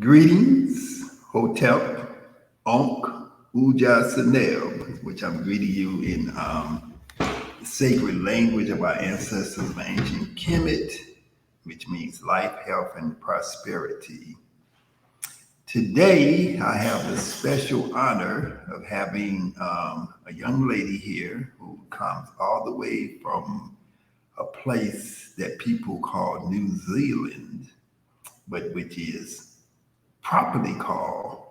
Greetings, Hotep, Onk, Uja Sanel, which I'm greeting you in the sacred language of our ancestors of ancient Kemet, which means life, health, and prosperity. Today, I have the special honor of having a young lady here who comes all the way from a place that people call New Zealand, but which is properly called,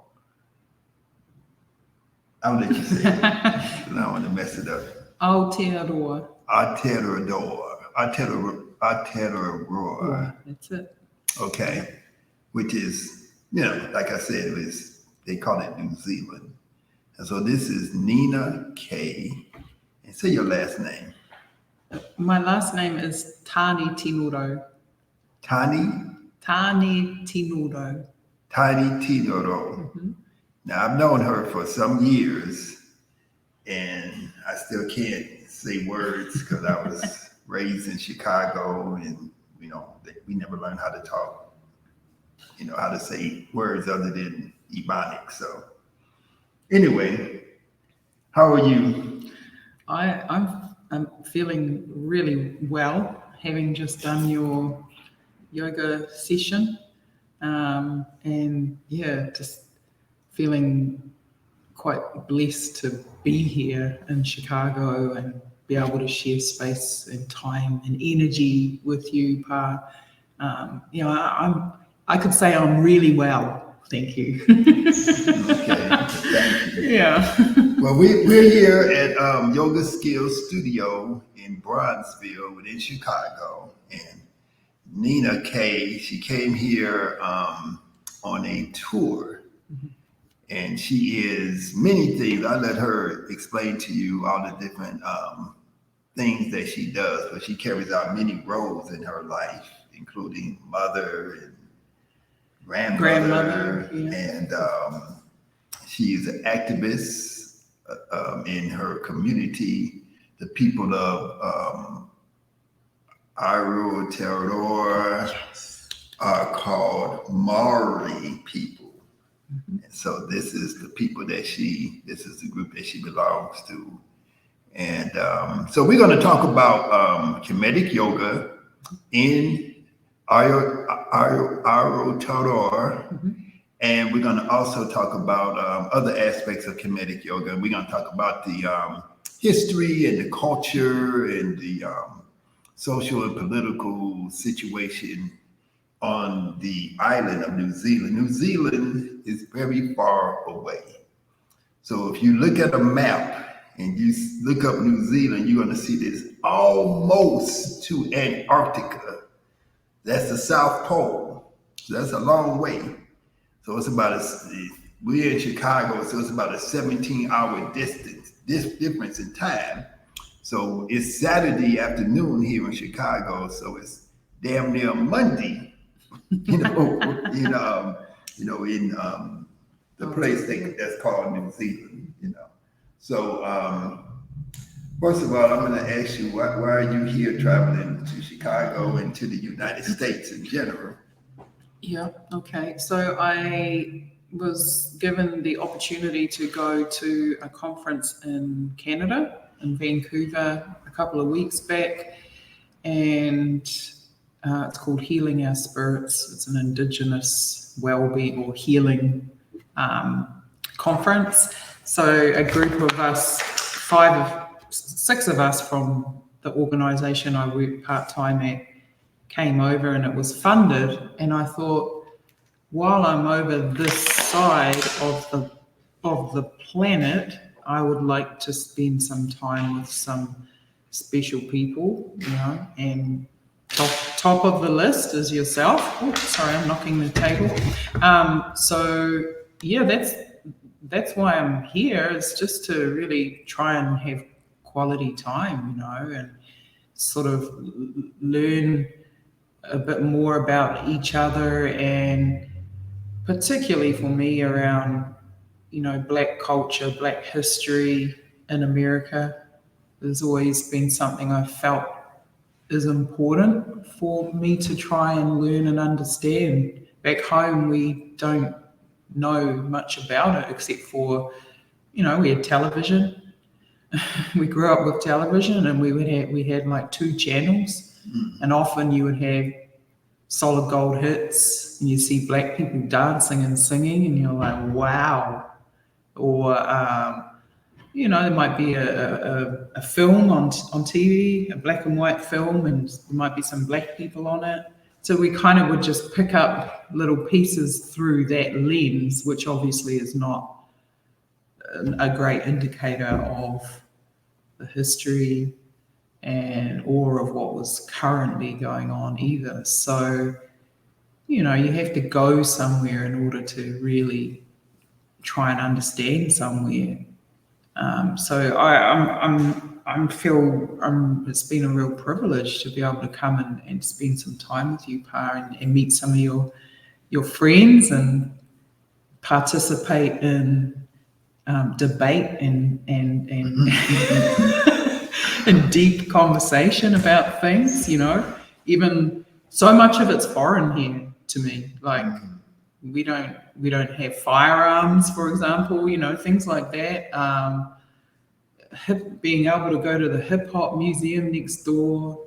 I'll let you say it. I don't want to mess it up. Aotearoa. Aotearoa. That's it. Okay. Which is, like I said, they call it New Zealand. And so this is Ninakaye. And say your last name. My last name is Taanetinorau. Taanetinorau. Taanetinorau. Mm-hmm. Now, I've known her for some years, and I still can't say words because I was raised in Chicago, and, we never learned how to talk, how to say words other than Ebonics. So anyway, how are you? I'm feeling really well, having just done your yoga session. And just feeling quite blessed to be here in Chicago and be able to share space and time and energy with you, Pa. I could say I'm really well. Thank you. Okay, thank you. Yeah. Well, we're here at YogaSkills Studio in Bronzeville within Chicago, and Ninakaye, she came here on a tour, and she is many things. I'll let her explain to you all the different things that she does, but she carries out many roles in her life, including mother and grandmother. Yeah. And she is an activist in her community, the people of Aotearoa are called Maori people. Mm-hmm. And so this is the people this is the group that she belongs to. And so we're going to talk about Kemetic yoga in Aotearoa. Mm-hmm. And we're going to also talk about other aspects of Kemetic yoga. We're going to talk about the history and the culture and the social and political situation on the island of New Zealand. New Zealand is very far away. So if you look at a map and you look up New Zealand, you're going to see this almost to Antarctica. That's the South Pole. So that's a long way. So it's we're in Chicago, so it's about a 17-hour difference in time. So it's Saturday afternoon here in Chicago, so it's damn near Monday, in the place that's called New Zealand, So first of all, I'm going to ask you, why are you here traveling to Chicago and to the United States in general? Yeah, okay. So I was given the opportunity to go to a conference in Canada, in Vancouver, a couple of weeks back, and it's called Healing Our Spirits. It's an Indigenous well-being or healing conference. So a group of us, 6 of us from the organisation I work part-time at, came over, and it was funded. And I thought, while I'm over this side of the planet, I would like to spend some time with some special people, and top of the list is yourself. Oh, sorry, I'm knocking the table. That's why I'm here, is just to really try and have quality time, and sort of learn a bit more about each other, and particularly for me around, Black culture, Black history in America. There's always been something I felt is important for me to try and learn and understand back home we don't know much about it except for, you know, we had television. We grew up with television, and we had like 2 channels, and often you would have solid gold hits, and you see black people dancing and singing, and you're like, wow. Or you know, there might be a film on TV, a black and white film, and there might be some black people on it. So we kind of would just pick up little pieces through that lens, which obviously is not a great indicator of the history or of what was currently going on either. So, you know, you have to go somewhere in order to really try and understand somewhere. So it's been a real privilege to be able to come and spend some time with you, Pa, and meet some of your friends and participate in debate and and deep conversation about things. You know, even so much of it's foreign here to me. Like we don't have firearms, for example. You know, things like that. Being able to go to the hip hop museum next door,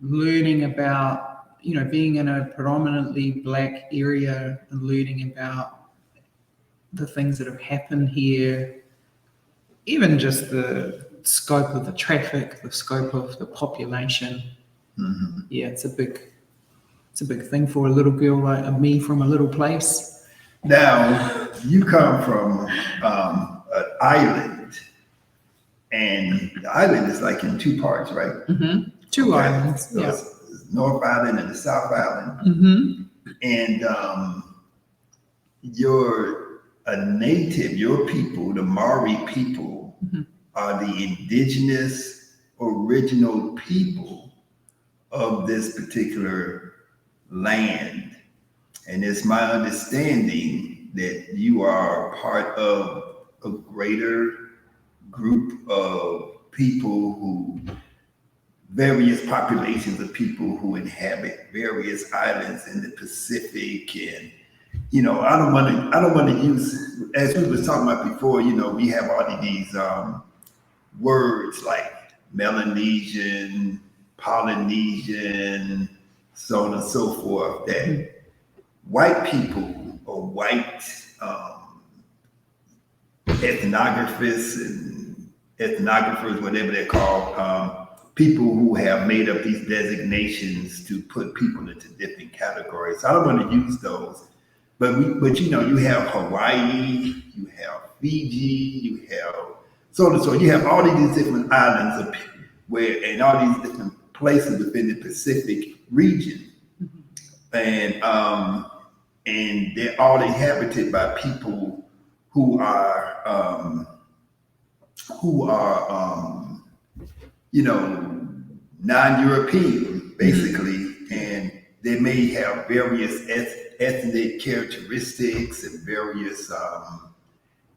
learning about, you know, being in a predominantly black area and learning about the things that have happened here, even just the scope of the traffic, the scope of the population. Yeah, it's a big thing for a little girl like me from a little place. Now, you come from an island, and the island is like in 2 parts, right? 2 islands, so yeah. It's North Island and the South Island. And you're a native, your people, the Maori people, are the indigenous original people of this particular land. And it's my understanding that you are part of a greater group of people various populations of people who inhabit various islands in the Pacific. And, you know, I don't want to use, as we was talking about before, you know, we have all of these words like Melanesian, Polynesian, so on and so forth, that white people or white ethnographers, whatever they're called, people who have made up these designations to put people into different categories. I don't want to use those, but you know, you have Hawaii, you have Fiji, you have so on and so. You have all of these different islands and all these different places within the Pacific region, and they're all inhabited by people who are you know, non-European, basically, and they may have various ethnic characteristics and various,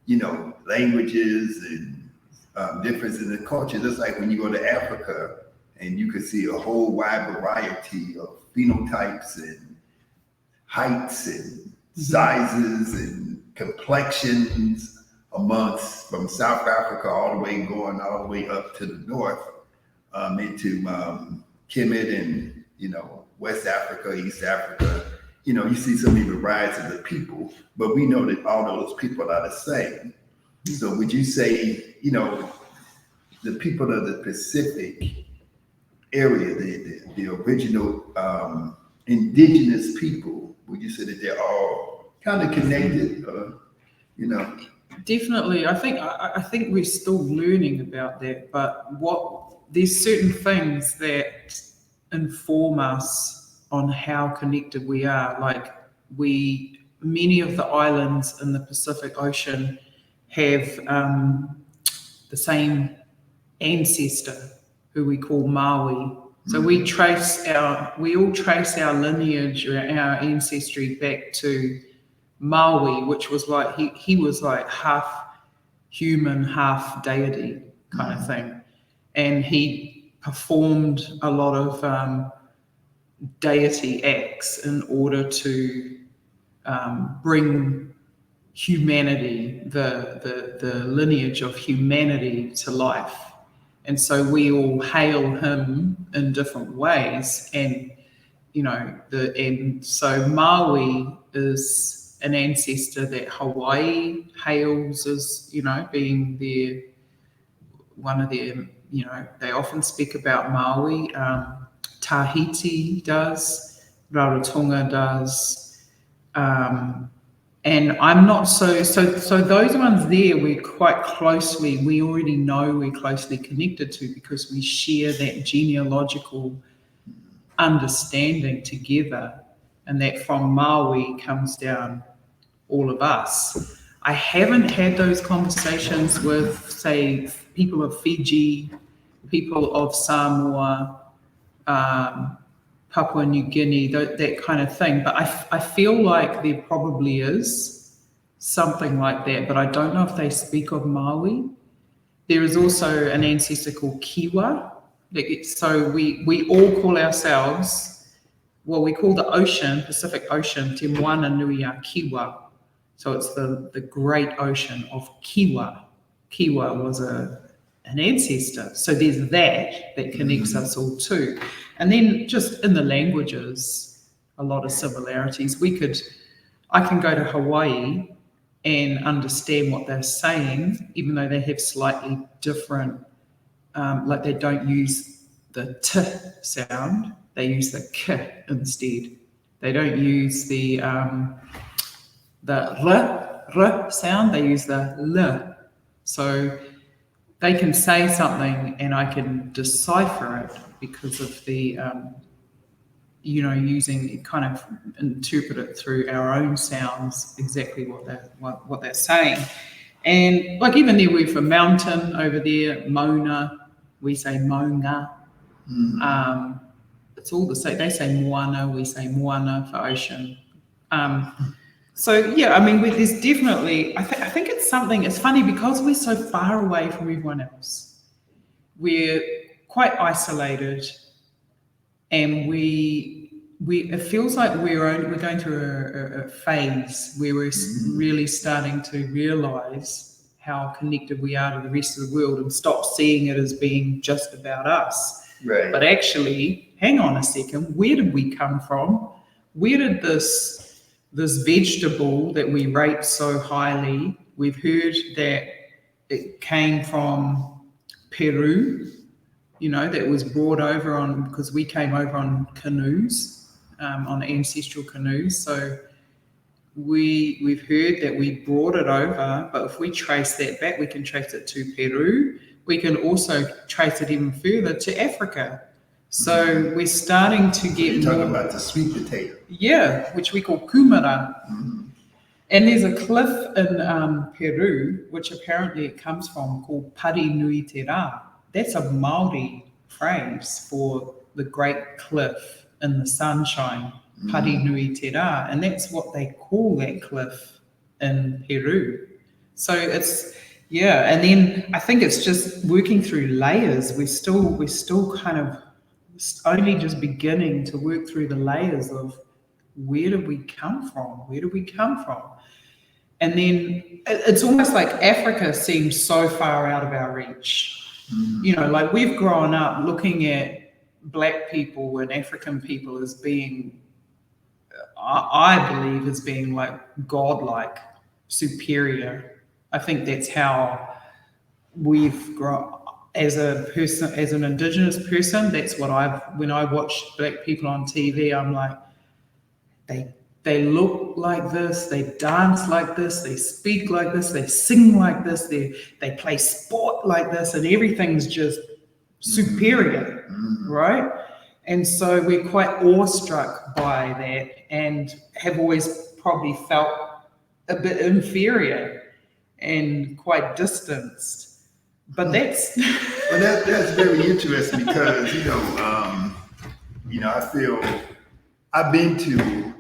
you know, languages and differences in culture. Just like when you go to Africa, and you can see a whole wide variety of phenotypes and heights and sizes and complexions from South Africa all the way up to the north, into Kemetic and, you know, West Africa, East Africa. You know, you see so many varieties of people, but we know that all those people are the same. So would you say, you know, the people of the Pacific area, the original indigenous people, would you say that they're all kind of connected, you know? Definitely. I think we're still learning about that, but there's certain things that inform us on how connected we are. Like many of the islands in the Pacific Ocean have the same ancestor who we call Maui. So we all trace our lineage or our ancestry back to Maui, which was like he was like half human, half deity kind of thing, and he performed a lot of deity X in order to bring humanity, the lineage of humanity to life. And so we all hail him in different ways. And, and so Maui is an ancestor that Hawaii hails as, being one of their, they often speak about Maui. Tahiti does, Rarotonga does, and I'm not so those ones there we already know we're closely connected to, because we share that genealogical understanding together, and that from Maui comes down all of us. I haven't had those conversations with, say, people of Fiji, people of Samoa, Papua New Guinea, that kind of thing. But I feel like there probably is something like that, but I don't know if they speak of Maui. There is also an ancestor called Kiwa. So we all call ourselves, well, we call the ocean, Pacific Ocean, Te Moana Nui a Kiwa. So it's the great ocean of Kiwa. Kiwa was an ancestor. So there's that connects us all too. And then just in the languages, a lot of similarities. I can go to Hawaii and understand what they're saying, even though they have slightly different, like they don't use the T sound, they use the K instead. They don't use the R sound, they use the L. So they can say something and I can decipher it because of the, using, kind of interpret it through our own sounds, exactly what they're saying. And like even there, we're for mountain over there, Mona, we say Maunga. It's all the same. They say Moana, we say Moana for ocean. So yeah, I mean, there's definitely, I think it's something, it's funny because we're so far away from everyone else. We're quite isolated, and it feels like we're going through a phase where we're really starting to realize how connected we are to the rest of the world and stop seeing it as being just about us. Right. But actually, hang on a second, where did we come from? Where did this vegetable that we rate so highly, we've heard that it came from Peru, that was brought over because we came over on canoes, on ancestral canoes. So we've heard that we brought it over, but if we trace that back, we can trace it to Peru. We can also trace it even further to Africa. So we're starting to get You're talking about the sweet potato. Yeah, which we call kumara. And there's a cliff in Peru, which apparently it comes from, called Pari Nui Te Rā. That's a Maori phrase for the great cliff in the sunshine, Pari Nui Te Rā. And that's what they call that cliff in Peru. So it's, yeah, and then I think it's just working through layers. We're still kind of only just beginning to work through the layers of where did we come from? And then it's almost like Africa seems so far out of our reach. Like we've grown up looking at Black people and African people as being, I believe, as being like godlike, superior. I think that's how we've grown. As an Indigenous person, that's what when I watch Black people on TV, I'm like, they look like this, they dance like this, they speak like this, they sing like this, they play sport like this, and everything's just superior, right? And so we're quite awestruck by that and have always probably felt a bit inferior and quite distanced. But that's that's very interesting because I feel I've been to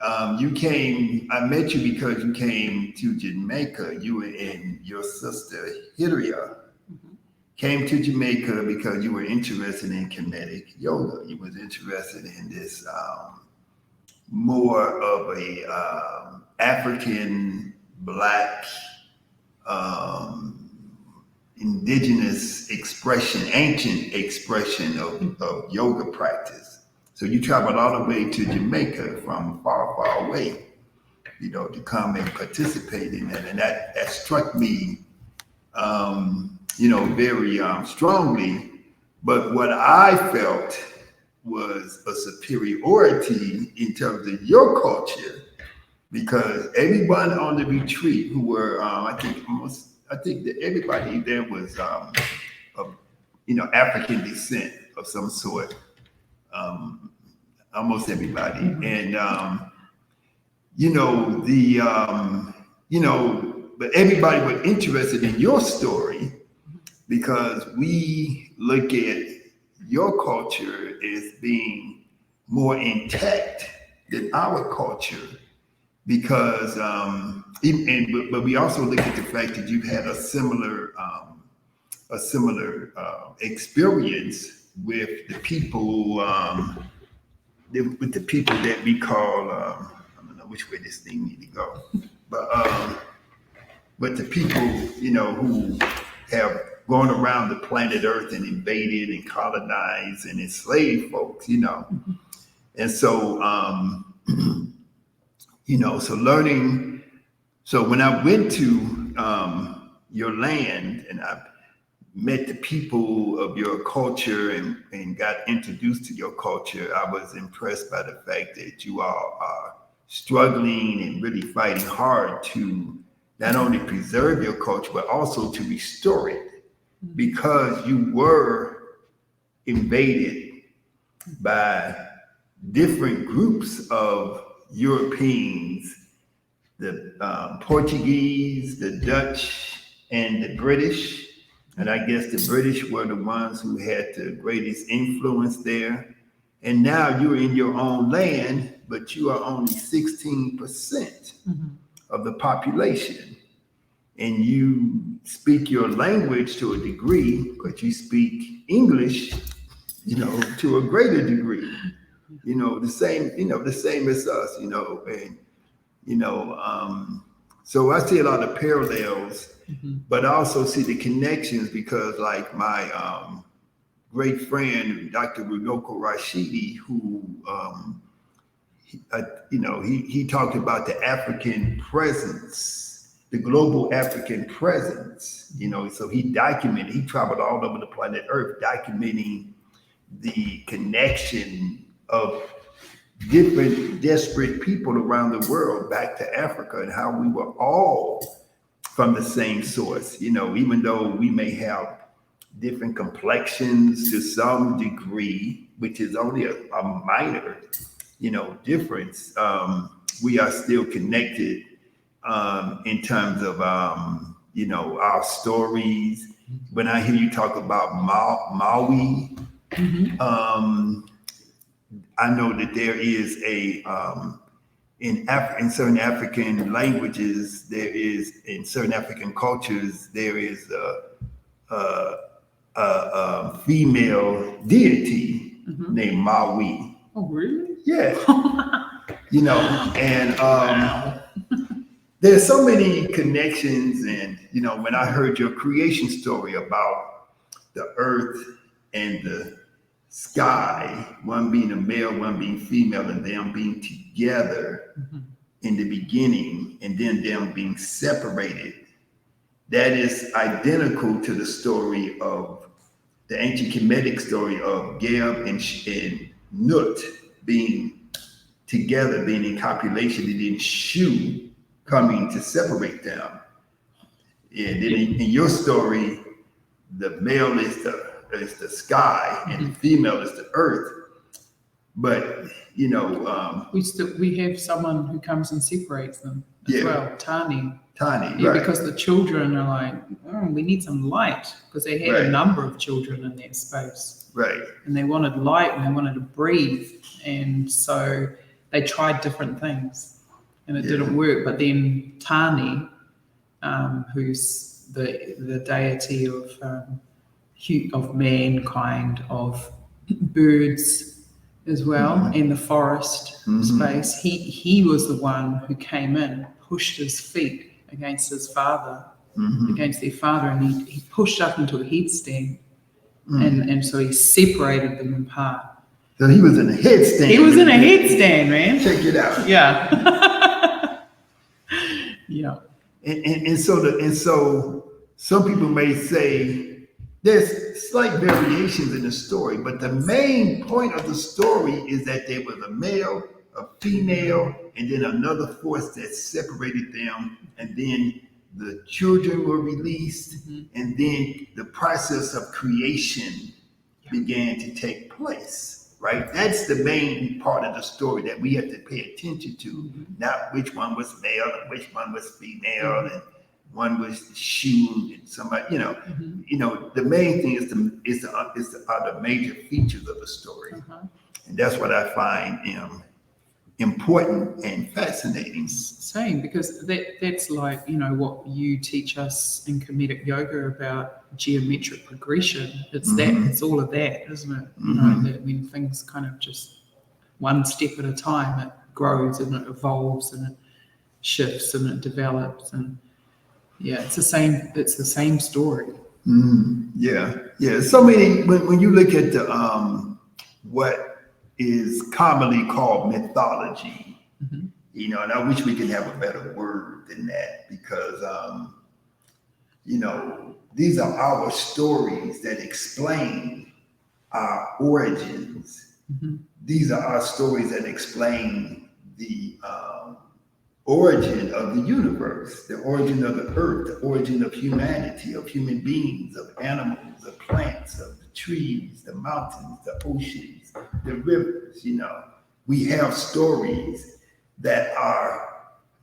I met you because you came to Jamaica. You and your sister, Hiria, came to Jamaica because you were interested in Kemetic yoga. You was interested in this more of a African, Black, indigenous expression, ancient expression of yoga practice. So you traveled all the way to Jamaica from far, far away, to come and participate in that. And that struck me, very strongly. But what I felt was a superiority in terms of your culture, because everyone on the retreat who were, I think that everybody there was of African descent of some sort, almost everybody. And but everybody was interested in your story, because we look at your culture as being more intact than our culture, because but we also look at the fact that you've had a similar experience with the people that we call I don't know which way this thing need to go, but the people who have gone around the planet Earth and invaded and colonized and enslaved folks, and so so learning. So when I went to your land and I met the people of your culture and got introduced to your culture, I was impressed by the fact that you all are struggling and really fighting hard to not only preserve your culture, but also to restore it, because you were invaded by different groups of Europeans, the Portuguese, the Dutch, and the British. And I guess the British were the ones who had the greatest influence there. And now you're in your own land, but you are only 16% of the population. And you speak your language to a degree, but you speak English, to a greater degree. The same as us, so I see a lot of parallels, but I also see the connections, because like my great friend, Dr. Runoko Rashidi, who, he talked about the African presence, the global African presence, so he traveled all over the planet Earth, documenting the connection of different desperate people around the world back to Africa, and how we were all from the same source, even though we may have different complexions to some degree, which is only a minor, difference. We are still connected in terms of, our stories. When I hear you talk about Maori, I know that there is in certain African languages, in certain African cultures, there is a female deity named Maui. Oh, really? Yeah. And there's so many connections. And, when I heard your creation story about the earth and the sky, one being a male, one being female, and them being together in the beginning, and then them being separated, that is identical to the story of the ancient Kemetic story of Geb and Nut being together, being in copulation, and then Shu coming to separate them. And then in your story, the male is the sky and the female is the earth. But we have someone who comes and separates them as well, Tani. Yeah, right. Because the children are like, we need some light, because they had a number of children in their space. Right. And they wanted light and they wanted to breathe. And so they tried different things and it didn't work. But then Tani, who's the deity of mankind, of birds as well, and the forest space, he was the one who came in, pushed his feet against his father, against their father, and he pushed up into a headstand, and so he separated them apart. So he was in a headstand. He was in a headstand, man. Check it out. Yeah. Yeah. And so some people may say there's slight variations in the story, but the main point of the story is that there was a male, a female, and then another force that separated them, and then the children were released, and then the process of creation began to take place. Right? That's the main part of the story that we have to pay attention to, not which one was male and which one was female and one was shoe and somebody, the main thing are the major features of the story. And that's what I find important and fascinating. Same, because that's like, what you teach us in Kemetic yoga about geometric progression. It's that, it's all of that, isn't it? That when things kind of just one step at a time, it grows and it evolves and it shifts and it develops, and it's the same story. So many, when you look at the what is commonly called mythology, and I wish we could have a better word than that, because these are our stories that explain our origins. These are our stories that explain the origin of the universe, the origin of the earth, the origin of humanity, of human beings, of animals, of plants, of the trees, the mountains, the oceans, the rivers. We have stories that are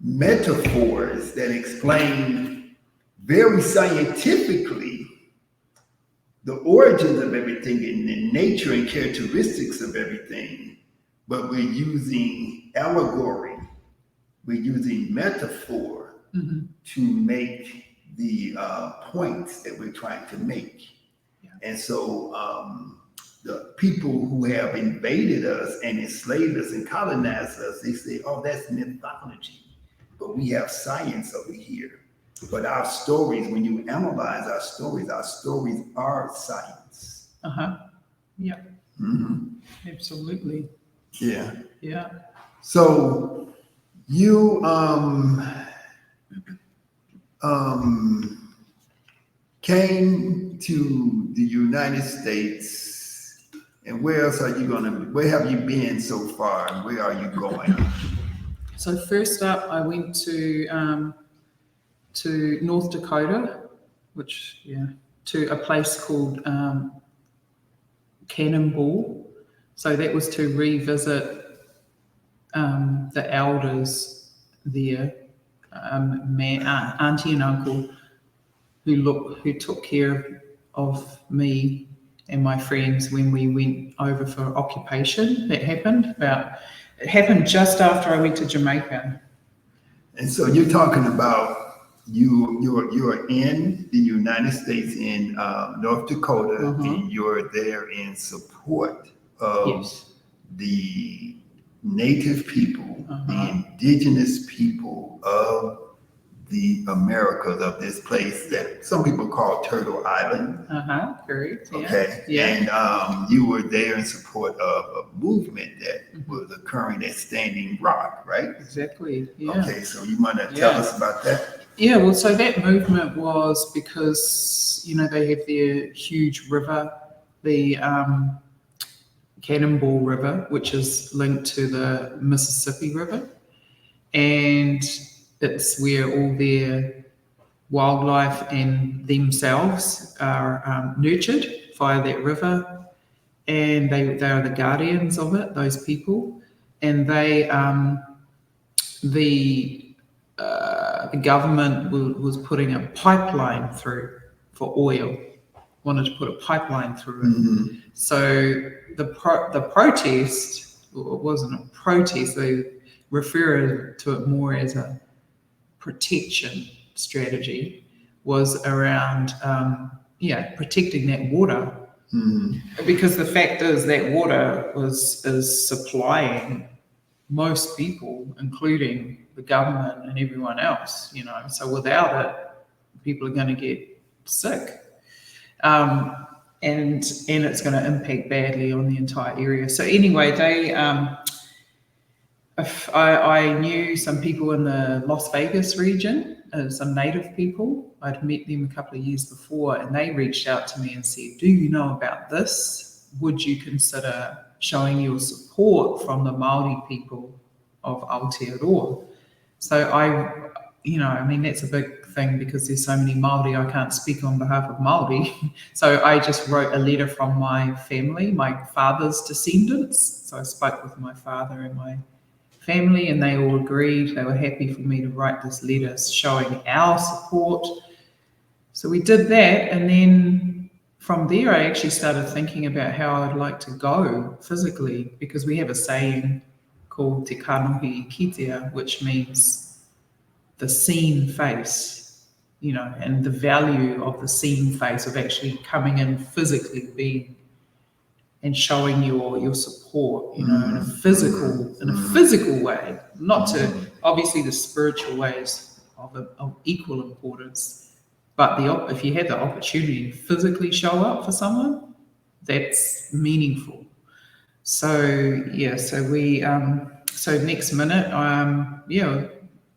metaphors that explain very scientifically the origins of everything and the nature and characteristics of everything, but we're using allegory, we're using metaphor to make the points that we're trying to make. And so the people who have invaded us and enslaved us and colonized us, they say, oh, that's mythology, but we have science over here. But our stories, when you analyze our stories are science. Yeah. Absolutely. Yeah. Yeah. So you came to the United States, and where else are you where have you been so far, and where are you going? So first up, I went to North Dakota, to a place called Cannonball. So that was to revisit the elders there, auntie and uncle, who took care of me and my friends when we went over for occupation. It happened just after I went to Jamaica. And so you're talking about you're in the United States, in North Dakota, and you're there in support of the native people, the indigenous people of the Americas, of this place that some people call Turtle Island. Correct. Yeah. Okay. Yeah. And you were there in support of a movement that was occurring at Standing Rock, right? Exactly. Yeah. Okay. So you want to tell us about that? Yeah. Well, so that movement was because, they have their huge river, the Cannonball River, which is linked to the Mississippi River. And it's where all their wildlife and themselves are nurtured via that river, and they are the guardians of it, those people. And they, the government was putting a pipeline through for oil, wanted to put a pipeline through it. So the protest it wasn't a protest, they refer to it more as a protection strategy, was around, protecting that water. Because the fact is that water is supplying most people, including the government and everyone else, so without it, people are going to get sick. And it's going to impact badly on the entire area. So anyway, I knew some people in the Las Vegas region, some native people. I'd met them a couple of years before, and they reached out to me and said, do you know about this? Would you consider showing your support from the Maori people of Aotearoa? So that's a big thing because there's so many Maori, I can't speak on behalf of Maori. So I just wrote a letter from my family, my father's descendants. So I spoke with my father and my family, and they all agreed. They were happy for me to write this letter showing our support. So we did that, and then from there I actually started thinking about how I'd like to go physically, because we have a saying called Te Kanohi Kitea, which means the seen face, and the value of the seen face, of actually coming in physically, being and showing your support, in a physical way, not to, obviously the spiritual ways of equal importance, but if you had the opportunity to physically show up for someone, that's meaningful. So next minute,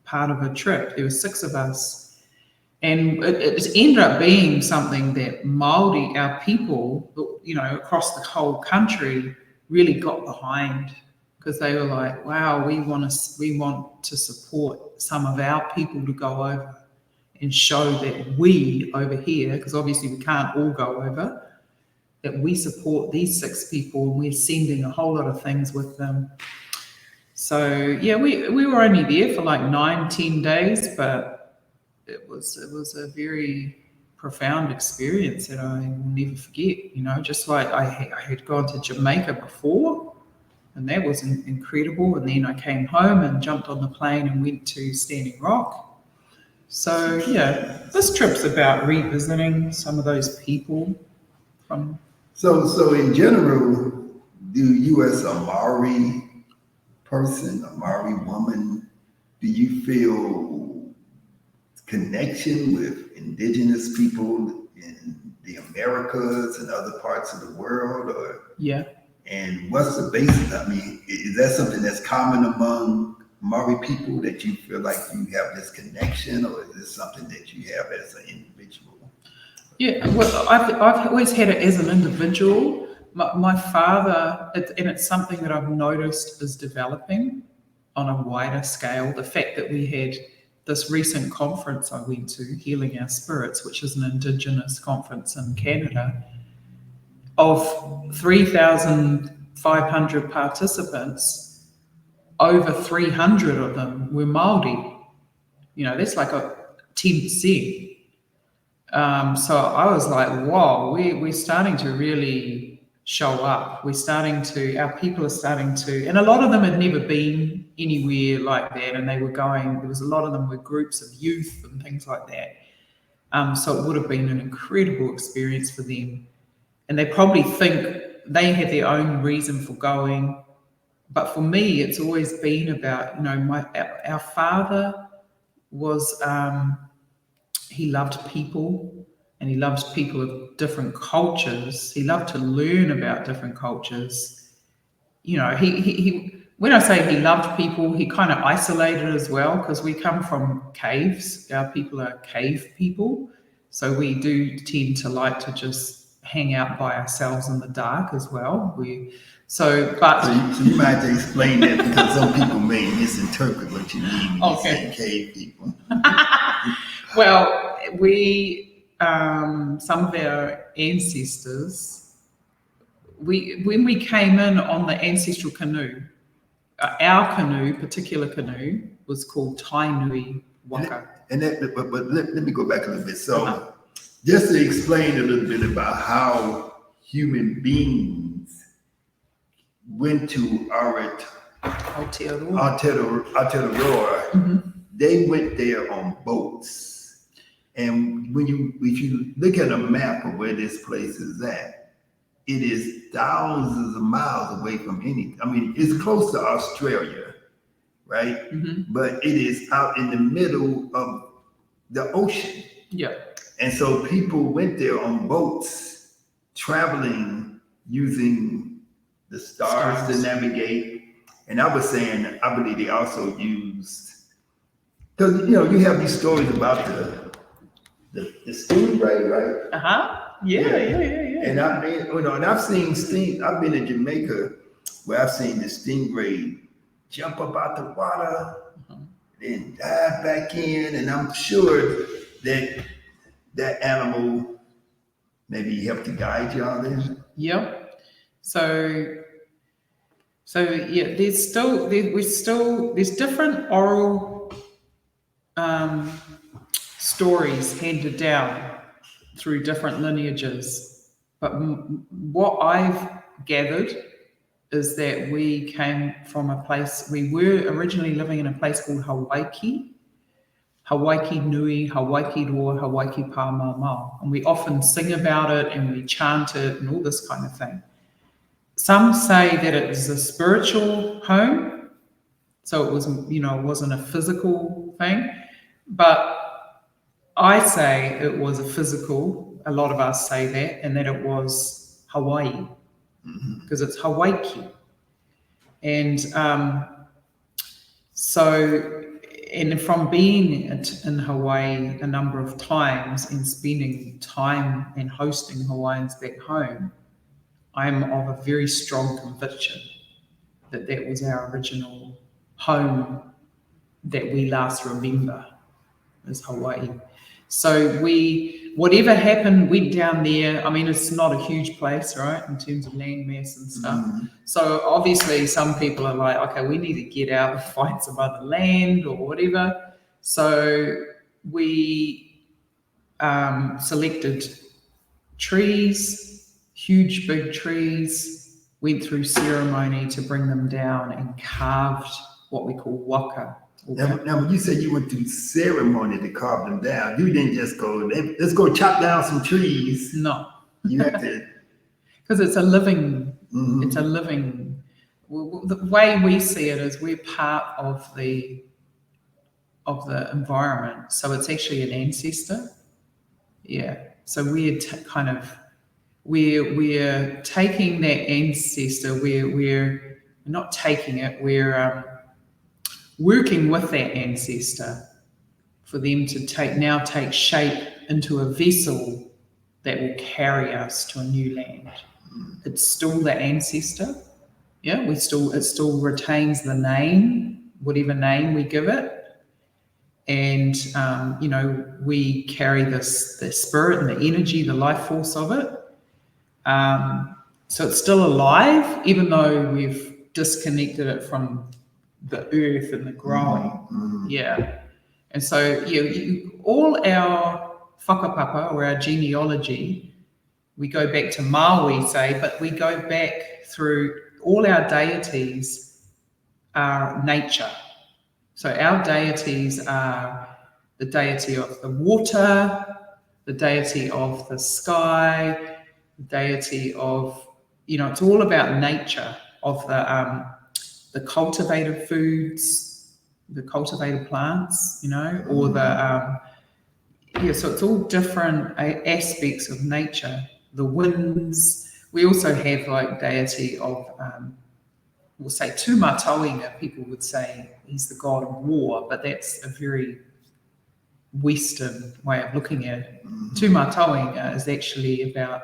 part of a trip, there were 6 of us. And it ended up being something that Maori, our people, across the whole country, really got behind, because they were like, wow, we want to support some of our people to go over and show that we over here, because obviously we can't all go over, that we support these 6 people, and we're sending a whole lot of things with them. So we were only there for like 9-10 days, but it was a very profound experience that I will never forget. Just like I had gone to Jamaica before, and that was incredible. And then I came home and jumped on the plane and went to Standing Rock. So this trip's about revisiting some of those people from. So in general, do you as a Maori person, a Maori woman, do you feel connection with indigenous people in the Americas and other parts of the world? And what's the basis? I mean, is that something that's common among Maori people, that you feel like you have this connection, or is this something that you have as an individual? Well, I've always had it as an individual. My father, and it's something that I've noticed is developing on a wider scale. The fact that we had this recent conference I went to, Healing Our Spirits, which is an Indigenous conference in Canada, of 3,500 participants, over 300 of them were Maori. That's like a 10%. So I was like, wow, we're starting to really show up. Our people are starting to, and a lot of them had never been anywhere like that, and there was a lot of them were groups of youth and things like that. So it would have been an incredible experience for them. And they probably think they have their own reason for going. But for me, it's always been about, our father was, he loved people, and he loved people of different cultures. He loved to learn about different cultures. He when I say he loved people, he kind of isolated as well, because we come from caves. Our people are cave people. So we do tend to like to just hang out by ourselves in the dark as well. So you might have to explain that, because some people may misinterpret what you mean when you say cave people. Well, some of our ancestors, when we came in on the ancestral canoe, our canoe, particular canoe, was called Tainui Waka. But let me go back a little bit. So just to explain a little bit about how human beings went to Aotearoa. Aotearoa, they went there on boats. And if you look at a map of where this place is at, it is thousands of miles away from it's close to Australia, right? But it is out in the middle of the ocean. Yeah. And so people went there on boats, traveling using the stars to navigate. And I was saying, I believe they also used, because you have these stories about the stingray, right? Yeah. And I've seen I've been in Jamaica where I've seen the stingray jump up out the water, then dive back in, and I'm sure that animal maybe helped to guide y'all then. Yep. So yeah, there's different oral stories handed down through different lineages. But what I've gathered is that we came from a place, we were originally living in a place called Hawaii Nui, Hawaii-roa, Hawaii Pāmāmau. And we often sing about it and we chant it and all this kind of thing. Some say that it was a spiritual home. So it was, it wasn't a physical thing. But I say it was a physical, a lot of us say that, and that it was Hawaii, because it's Hawaii. And and from being in Hawaii a number of times and spending time and hosting Hawaiians back home, I'm of a very strong conviction that that was our original home that we last remember is Hawaii. So whatever happened, went down there. I mean, it's not a huge place, right, in terms of land mass and stuff. So obviously some people are like, okay, we need to get out and find some other land or whatever. So we selected trees, huge big trees, went through ceremony to bring them down and carved what we call waka. Now, when you said you went through ceremony to carve them down, you didn't just go, let's go chop down some trees. No. You have to. Because it's a living, it's a living, the way we see it is we're part of the environment. So it's actually an ancestor. Yeah. So we're we're taking that ancestor, we're not taking it, we're working with that ancestor for them to take shape into a vessel that will carry us to a new land. It's still the ancestor. Yeah, it still retains the name, whatever name we give it. And, we carry the spirit and the energy, the life force of it. So it's still alive, even though we've disconnected it from the earth and the growing. Yeah. And so, all our whakapapa or our genealogy, we go back to Maori, say, but we go back through all our deities are nature. So our deities are the deity of the water, the deity of the sky, the deity of, it's all about nature, of the cultivated foods, the cultivated plants, or so it's all different aspects of nature. The winds. We also have like deity of, we'll say Tūmataonga, people would say he's the god of war, but that's a very Western way of looking at it. Tūmataonga is actually about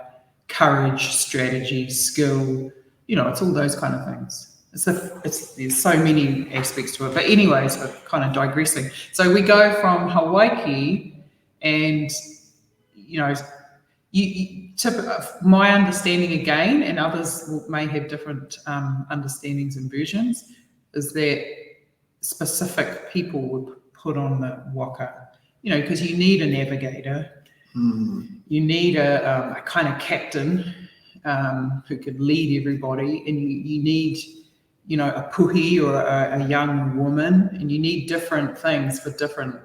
courage, strategy, skill, it's all those kind of things. There's so many aspects to it. But anyways, we're kind of digressing. So we go from Hawaii and, my understanding again, and others may have different understandings and versions, is that specific people would put on the waka, because you need a navigator, you need a kind of captain, who could lead everybody, and you need, a puhi or a young woman, and you need different things for different,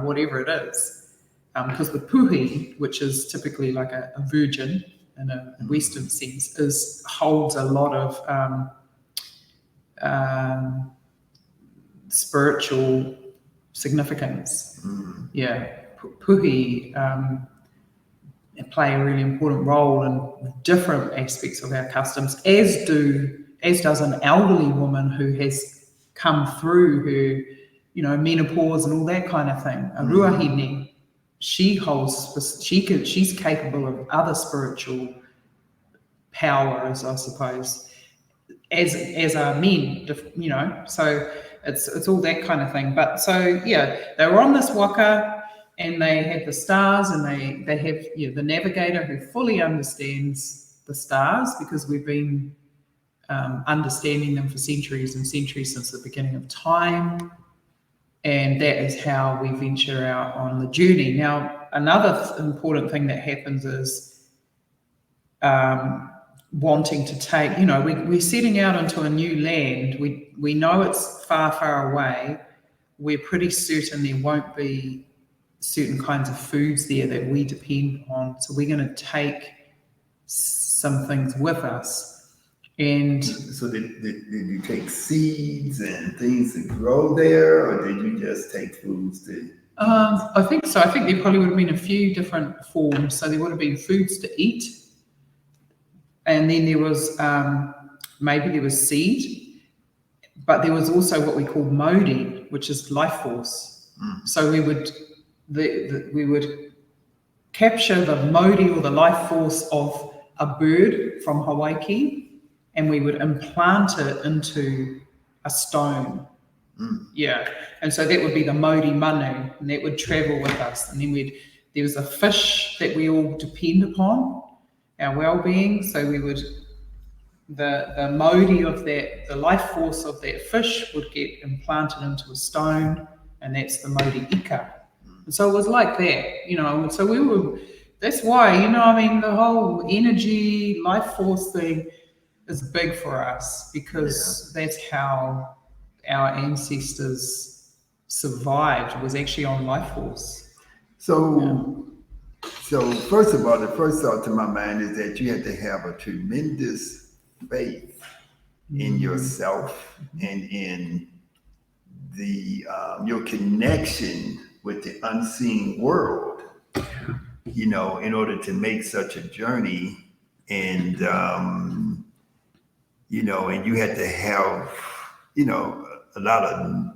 whatever it is. Because the puhi, which is typically like a virgin in a Western sense, holds a lot of spiritual significance. Yeah, puhi play a really important role in different aspects of our customs, as does an elderly woman who has come through her, menopause and all that kind of thing. A ruahine, she's capable of other spiritual powers, I suppose, as are men, so it's all that kind of thing. But so, yeah, they were on this waka, and they had the stars, and they have the navigator who fully understands the stars, because we've been understanding them for centuries and centuries, since the beginning of time. And that is how we venture out on the journey. Now, another important thing that happens is wanting to take, we're setting out into a new land. We know it's far, far away. We're pretty certain there won't be certain kinds of foods there that we depend on. So we're going to take some things with us. And so did you take seeds and things to grow there, or did you just take foods to? I think so. I think there probably would have been a few different forms. So there would have been foods to eat, and then there was maybe there was seed, but there was also what we call maori, which is life force. So we would capture the maori, or the life force of a bird from Hawaii, and we would implant it into a stone. Yeah, and so that would be the maori manu, and that would travel with us. And then there was a fish that we all depend upon, our well-being. So we would, the maori of that, the life force of that fish would get implanted into a stone, and that's the maori ika. And so it was like that, so that's why, the whole energy, life force thing is big for us, because that's how our ancestors survived, was actually on life force. So first of all, the first thought to my mind is that you had to have a tremendous faith in yourself and in the your connection with the unseen world, in order to make such a journey. And and you had to have, a lot of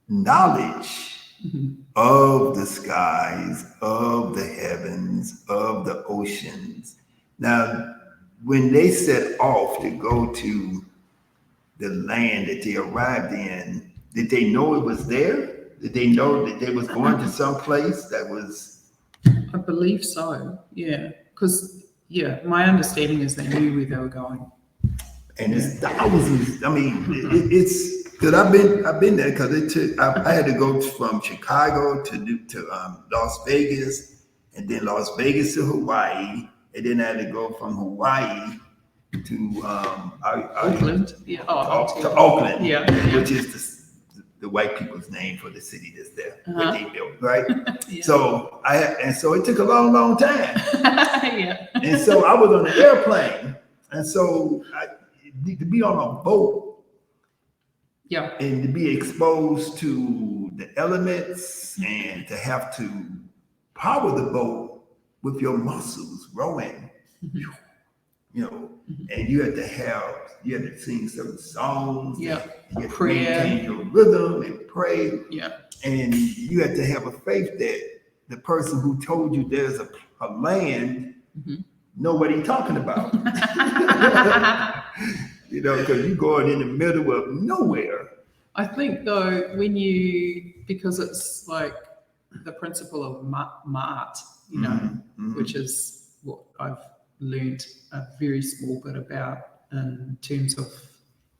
knowledge of the skies, of the heavens, of the oceans. Now, when they set off to go to the land that they arrived in, did they know it was there? Did they know that they was going to some place that was? I believe so, yeah. Because, my understanding is they knew where they were going. And it's thousands. It's because I've been there, because I had to go from Chicago to Las Vegas, and then Las Vegas to Hawaii, and then I had to go from Hawaii to Auckland, to Auckland, which is the white people's name for the city that's there, that they built, right? So so it took a long, long time. And so I was on an airplane, and so to be on a boat, and to be exposed to the elements, and to have to power the boat with your muscles rowing, and you had to sing certain songs, you had to maintain your rhythm and pray, and you had to have a faith that the person who told you there's a land know what he's talking about. Because you're going in the middle of nowhere. I think though, because it's like the principle of ma'at, which is what I've learned a very small bit about in terms of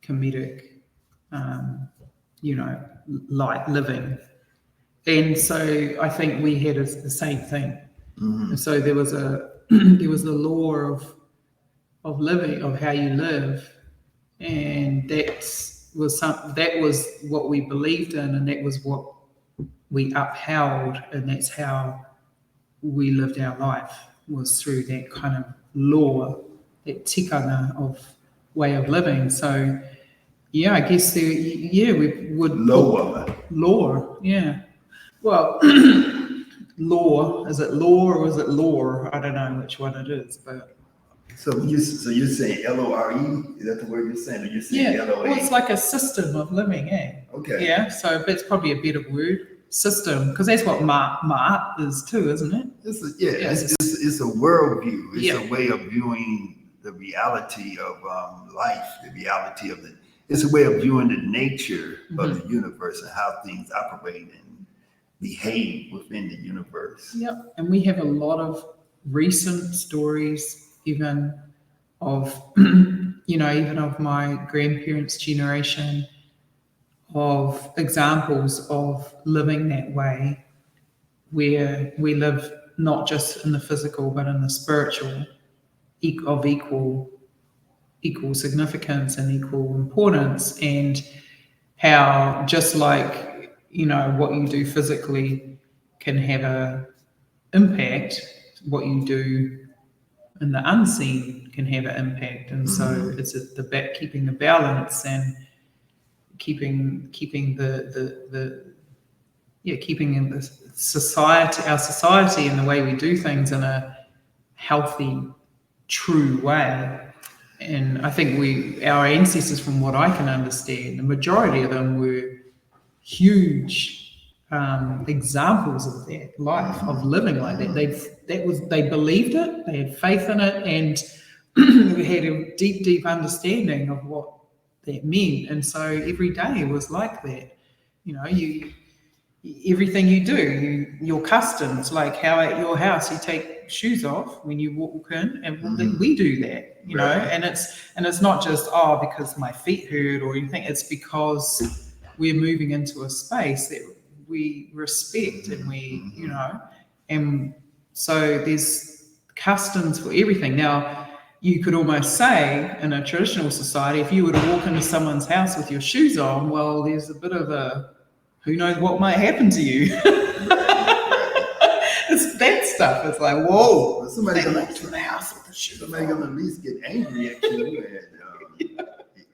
Kemetic, light living. And so I think we had the same thing. And so there was there was the law of living, of how you live, and that was what we believed in, and that was what we upheld, and that's how we lived our life, was through that kind of law, that tikanga of way of living. So yeah, I guess we would law, yeah. Well, law, is it law or is it lore? I don't know which one it is, but so you're saying LORE? Is that the word you're saying? Or you're saying LOA? Well, it's like a system of living, eh? Okay. Yeah, so that's probably a better word. System, because that's what ma is too, isn't it? It's a worldview. It's a way of viewing the reality of life, the reality of it's a way of viewing the nature of the universe and how things operate and behave within the universe. Yep, and we have a lot of recent stories, even of, even of my grandparents' generation, of examples of living that way, where we live not just in the physical but in the spiritual, of equal significance and equal importance, and how just like what you do physically can have a impact, what you do in the unseen can have an impact. And so it's keeping the balance and keeping the our society and the way we do things in a healthy, true way. And I think our ancestors, from what I can understand, the majority of them were huge examples of that life, of living like that. They believed it, they had faith in it, and they had a deep understanding of what that meant. And so every day was like that. Everything you do, your customs, like how at your house you take shoes off when you walk in, and we do that, know. And it's not just because my feet hurt or anything. It's because we're moving into a space that we respect, and and so there's customs for everything. Now, you could almost say in a traditional society, if you were to walk into someone's house with your shoes on, well, there's a bit of who knows what might happen to you. It's that stuff. It's like, whoa, well, somebody gonna walk to the house with the shoes. Somebody gonna at least get angry at you and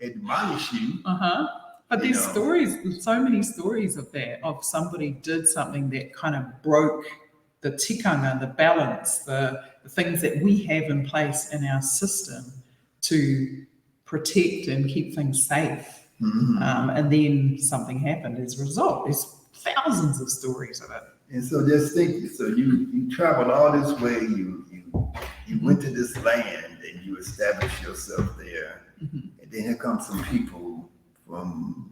admonish you. But there's stories, so many stories of that, of somebody did something that kind of broke the tikanga, the balance, the things that we have in place in our system to protect and keep things safe. And then something happened as a result. There's thousands of stories of it. And so just think, so you traveled all this way, you went to this land and you established yourself there. And then here comes some people from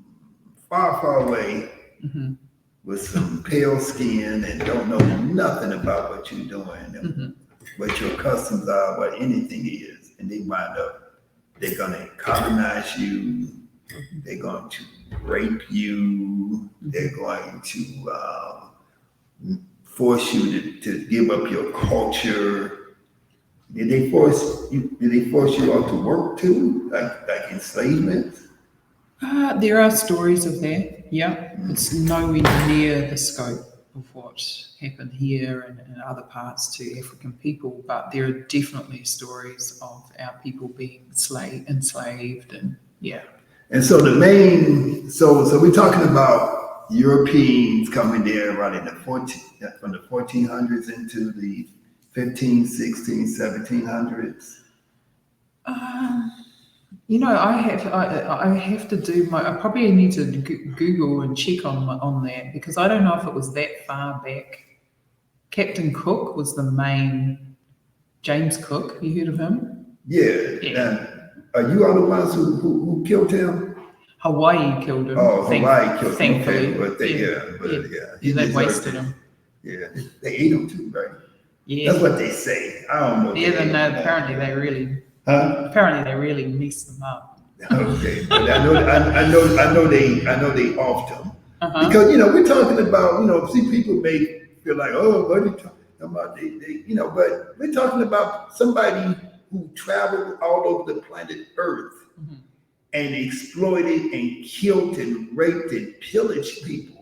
far away with some pale skin and don't know nothing about what you're doing, and what your customs are, what anything is. And they wind up, they're gonna colonize you, they're going to rape you, they're going to force you to give up your culture. Did they force you all to work too, like enslavement? There are stories of that. Yeah, it's nowhere near the scope of what happened here and in other parts to African people, but there are definitely stories of our people being enslaved, and yeah. And so so we're talking about Europeans coming there around from the 1400s into the 15, 16, 1700s. I have to do I probably need to Google and check on that, because I don't know if it was that far back. Captain Cook was the main, James Cook, you heard of him? Yeah. Are you all the ones who killed him? Hawaii killed him. Oh, Hawaii killed him. Thankfully. They wasted him. Yeah, they ate him too, right? Yeah. That's what they say. I don't know. Yeah, apparently they really messed them up. Okay, but I know they offed him. Because we're talking about, see, people may feel like, oh, But we're talking about somebody who traveled all over the planet Earth and exploited and killed and raped and pillaged people.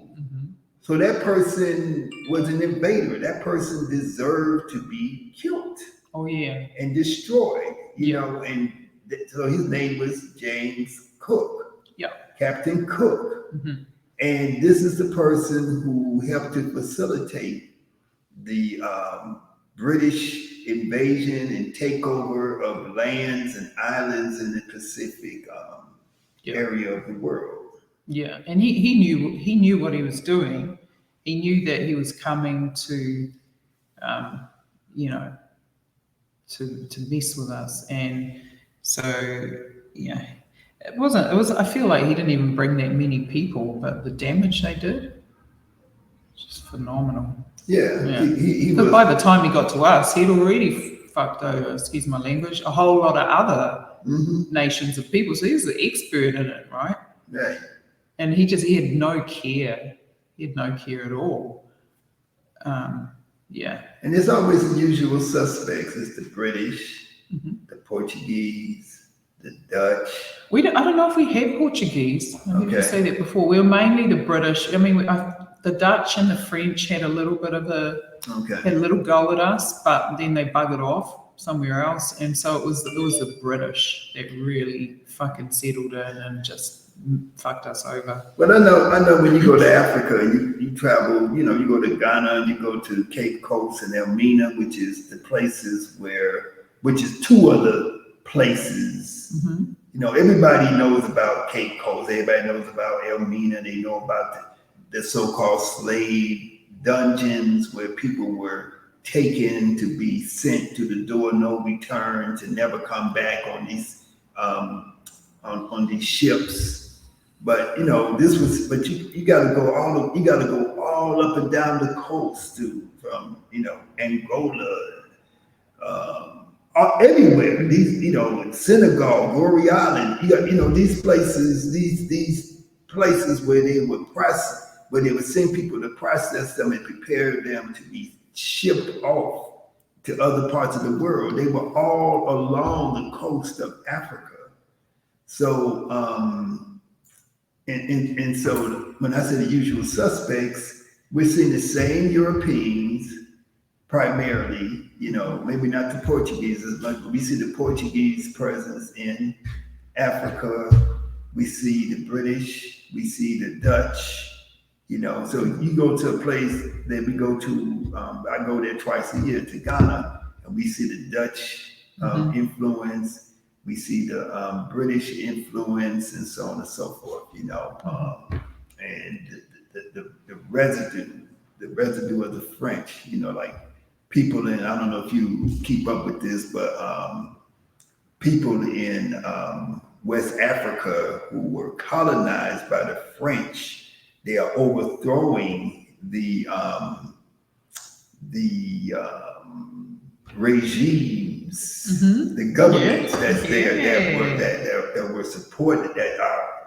So that person was an invader. That person deserved to be killed. Oh yeah. And destroyed. And so his name was James Cook. Yeah. Captain Cook. And this is the person who helped to facilitate the British invasion and takeover of lands and islands in the Pacific area of the world. Yeah, and he knew what he was doing. He knew that he was coming to, to mess with us, and so it was. I feel like he didn't even bring that many people, but the damage they did, just phenomenal. Yeah. He But was, by the time he got to us, he'd already fucked over, excuse my language, a whole lot of other nations of people. So he was the expert in it, right? Right. And he had no care. He had no care at all. And there's always the usual suspects. It's the British, the Portuguese, the Dutch. I don't know if we had Portuguese. I heard you say that before. We were mainly the British. I mean, the Dutch and the French had a little bit of had a little go at us, but then they buggered off somewhere else. And so it was the British that really fucking settled in and just fucked us over. But I know when you go to Africa, you travel, you go to Ghana, you go to Cape Coast and Elmina, which is the places which is two other places. Everybody knows about Cape Coast. Everybody knows about Elmina. They know about the so-called slave dungeons where people were taken to be sent to the door, no return, to never come back on these on these ships. But you gotta go all up and down the coast from Angola, everywhere. These Senegal, Goree Island, these places where they would send people to process them and prepare them to be shipped off to other parts of the world. They were all along the coast of Africa. So and so when I say the usual suspects, we're seeing the same Europeans primarily, maybe not the Portuguese as much, but we see the Portuguese presence in Africa. We see the British, we see the Dutch, so you go to a place that we go to, I go there twice a year to Ghana, and we see the Dutch influence. We see the British influence and so on and so forth, and the residue of the French, like people in, I don't know if you keep up with this, but people in West Africa who were colonized by the French, they are overthrowing the regimes, the governments that's there that were supported, that are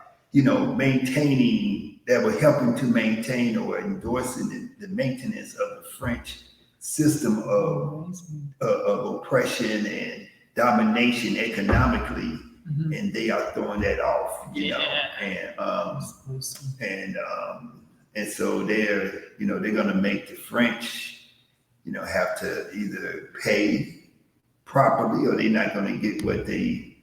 maintaining, that were helping to maintain or endorsing the maintenance of the French system of oppression and domination economically, and they are throwing that off, and so they're gonna make the French have to either pay properly, or they're not going to get what they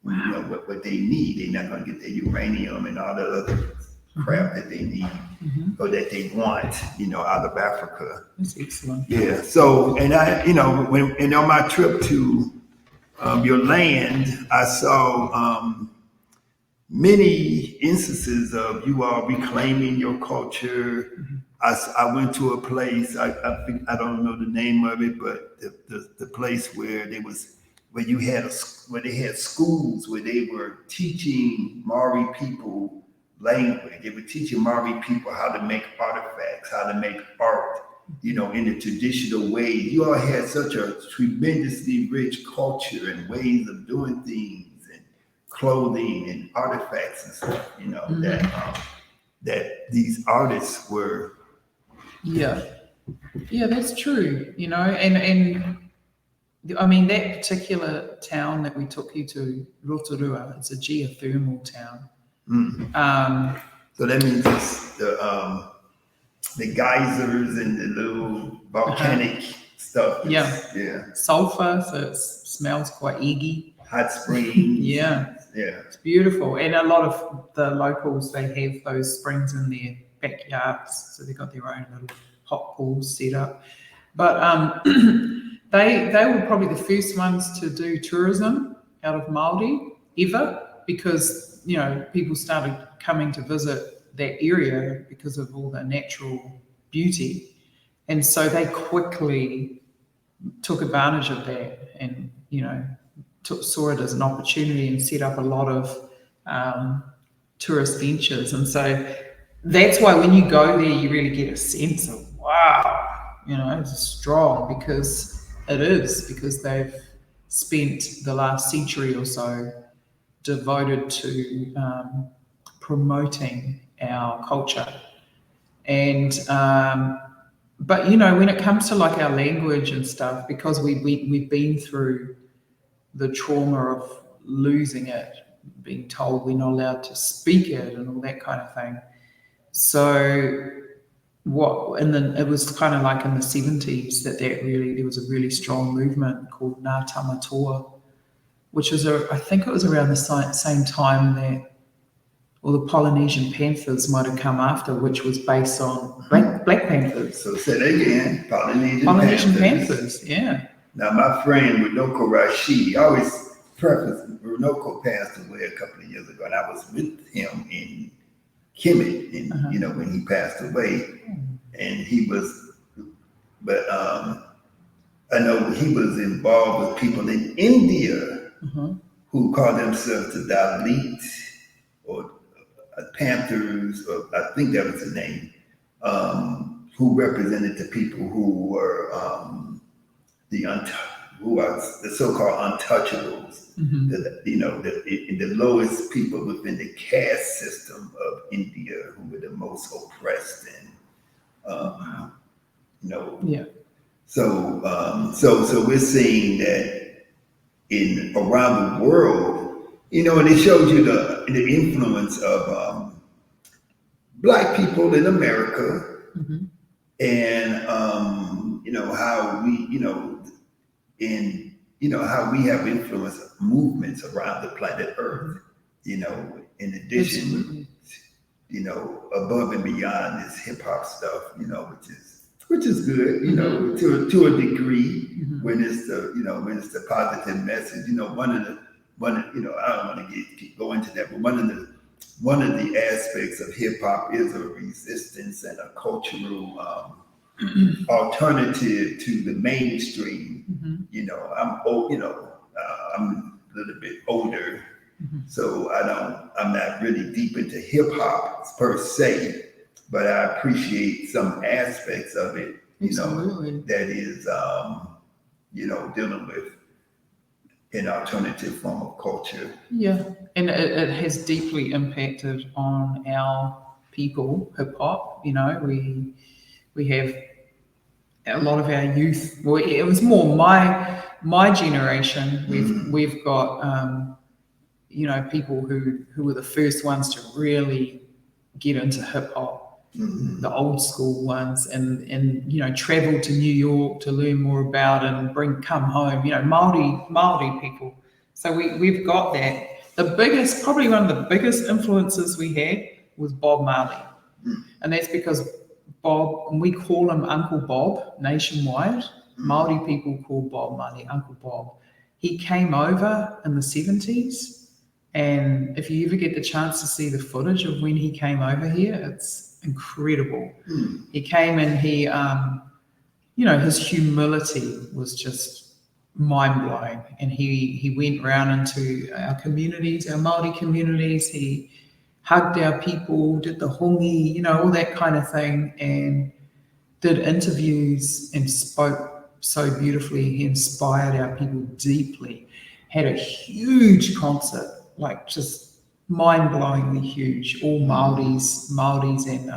what they need. They're not going to get the uranium and all the other crap that they need or that they want, out of Africa. That's excellent. Yeah. So, and I, and on my trip to your land, I saw many instances of you all reclaiming your culture. I went to a place, I don't know the name of it, but the place where they had schools where they were teaching Maori people language. They were teaching Maori people how to make artifacts, how to make art, in the traditional way. You all had such a tremendously rich culture and ways of doing things, and clothing and artifacts and stuff, that these artists were Yeah, that's true. And I mean, that particular town that we took you to, Rotorua, it's a geothermal town. So that means it's the geysers and the little volcanic stuff. Yeah. Sulfur, so it smells quite eggy. Hot springs. Yeah. It's beautiful. And a lot of the locals, they have those springs in their backyards, so they've got their own little hot pools set up. But they were probably the first ones to do tourism out of Maori ever, because people started coming to visit that area because of all the natural beauty, and so they quickly took advantage of that, and saw it as an opportunity and set up a lot of tourist ventures. And so that's why when you go there, you really get a sense of, wow, it's strong, because they've spent the last century or so devoted to promoting our culture. And but when it comes to like our language and stuff, because we've been through the trauma of losing it, being told we're not allowed to speak it and all that kind of thing. So and then it was kind of like in the 70s that there was a really strong movement called Ngā Tamatoa, which was I think it was around the same time that the Polynesian Panthers might have come after, which was based on Black Panthers. So say that again, Polynesian Panthers, yeah. Now my friend Runoko Rashid, I always preface, Runoko passed away a couple of years ago, and I was with him in Kemetic, and when he passed away, and I know he was involved with people in India who call themselves the Dalit or Panthers, or I think that was the name, who represented the people who were who are the so-called untouchables, the lowest people within the caste system of India, who were the most oppressed, and So we're seeing that around the world, and it shows you the influence of Black people in America, and how how we have influenced movements around the planet Earth, in addition, above and beyond this hip hop stuff, which is good, to a degree, when it's the positive message. I don't want to keep going into that, but one of the aspects of hip hop is a resistance and a cultural alternative to the mainstream. I'm old, I'm a little bit older, so I'm not really deep into hip hop per se, but I appreciate some aspects of it, that is, dealing with an alternative form of culture. Yeah, and it has deeply impacted on our people, hip hop. We have a lot of our youth. Well, it was more my generation. We've got people who were the first ones to really get into hip hop. The old school ones, and travel to New York to learn more about it and come home, Maori people. So we've got that. Probably one of the biggest influences we had was Bob Marley. And that's because Bob, and we call him Uncle Bob nationwide. Maori people call Bob Marley Uncle Bob. He came over in the 70s, and if you ever get the chance to see the footage of when he came over here, it's incredible. He came and he, his humility was just mind-blowing. And he went around into our communities, our Maori communities. He hugged our people, did the hongi, all that kind of thing, and did interviews and spoke so beautifully. He inspired our people deeply. Had a huge concert, like just mind-blowingly huge. All Maoris and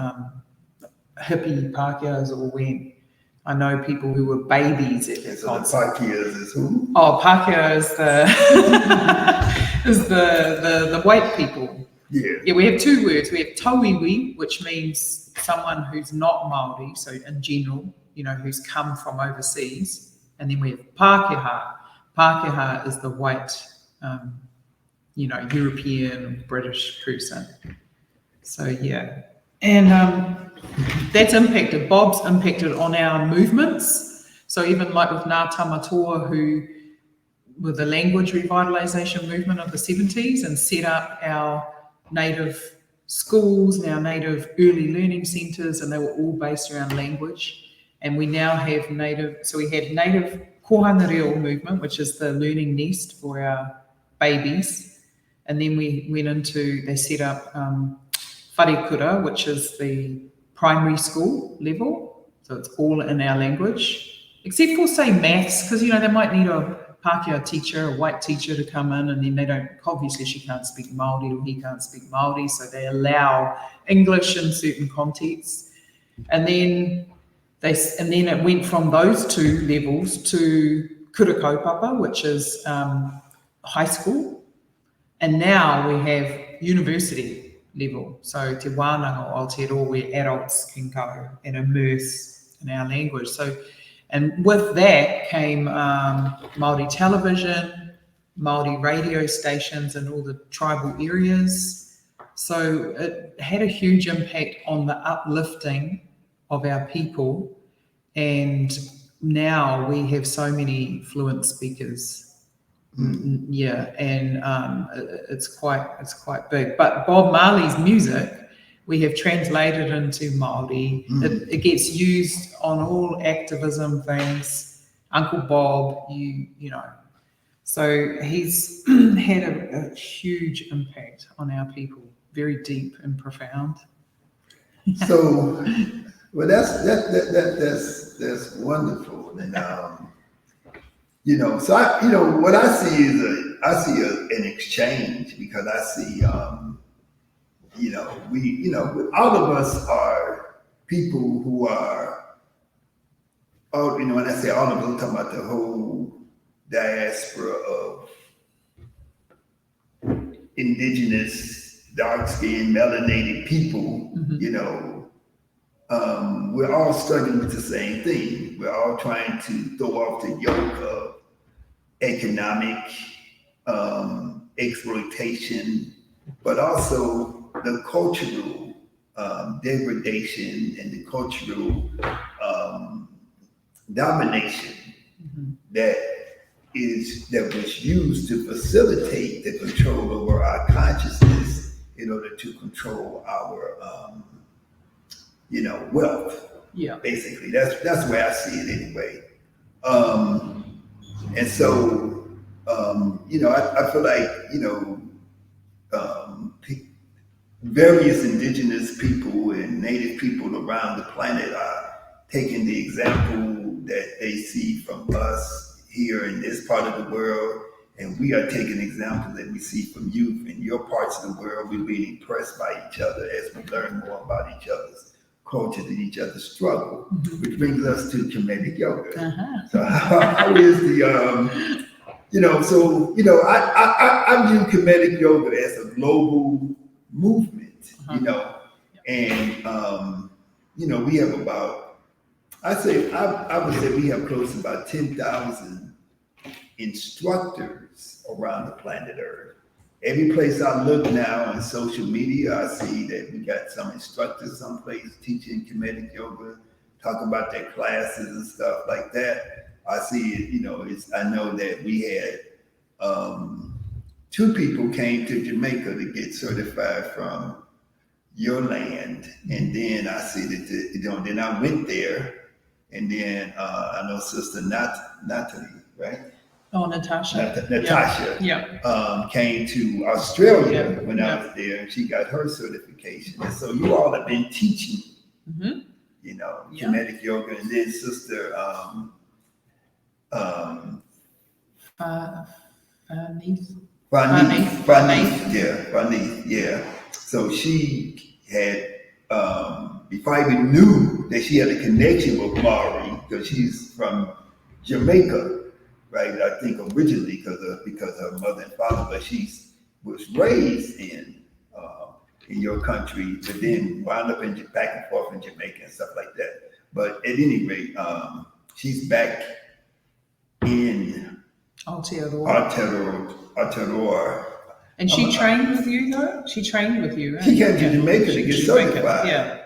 hippie Pākehās all went. I know people who were babies at that So concert. the Pākehās is who? Oh, Pākehā is the white people. Yeah. Yeah, we have two words. We have tauiwi, which means someone who's not Maori, so in general, who's come from overseas. And then we have Pākehā. Pākehā is the white, European, British person. So, yeah. And that's impacted. Bob's impacted on our movements. So even like with Ngā Tamatoa, who with the language revitalisation movement of the 70s and set up our native schools and our native early learning centres, and they were all based around language. And we now have native kohanga reo movement, which is the learning nest for our babies. And then we went into, they set up wharekura, which is the primary school level. So it's all in our language, except for, say, maths, because, they might need a Pākehā teacher, a white teacher to come in, and then they don't, obviously she can't speak Māori or he can't speak Māori, so they allow English in certain contexts. And then it went from those two levels to kura kaupapa, which is high school, and now we have university level. So te wānanga o Aotearoa, where adults can go and immerse in our language. So, and with that came Māori television, Māori radio stations in all the tribal areas. So it had a huge impact on the uplifting of our people. And now we have so many fluent speakers. Yeah, and it's quite big. But Bob Marley's music, we have translated into Māori. It gets used on all activism things. Uncle Bob, So he's had a huge impact on our people, very deep and profound. So, well, that's wonderful, and so what I see is an exchange, because I see all of us are people who are, when I say all of us, I'm talking about the whole diaspora of indigenous, dark-skinned, melanated people, we're all struggling with the same thing. We're all trying to throw off the yoke of economic exploitation, but also the cultural degradation and the cultural domination that was used to facilitate the control over our consciousness in order to control our wealth. Yeah, basically, that's the way I see it anyway. And so, I feel like, various indigenous people and native people around the planet are taking the example that they see from us here in this part of the world, and we are taking examples that we see from you in your parts of the world. We're being impressed by each other as we learn more about each other's culture and each other's struggle, which brings us to Kemetic yoga. So how is the, I view Kemetic yoga as a global movement, and, we have about, I would say we have close to about 10,000 instructors around the planet Earth. Every place I look now on social media, I see that we got some instructors someplace teaching Kemetic yoga, talking about their classes and stuff like that. I see it, I know that we had 2 people came to Jamaica to get certified from your land. And then I see that, then I went there, and then I know Sister Natalie, right? Oh, Natasha. Natasha came to Australia when I was there, and she got her certification. And so you all have been teaching, Kemetic yoga, and then Sister Vanith. So she had, before I even knew that she had a connection with Maori, because she's from Jamaica, right? I think originally because of her mother and father, but she was raised in your country, but then wound up back and forth in Jamaica and stuff like that. But at any rate, she's back in Aotearoa. And she trained with you though? She trained with you, right? She came to Jamaica to get certified. Yeah.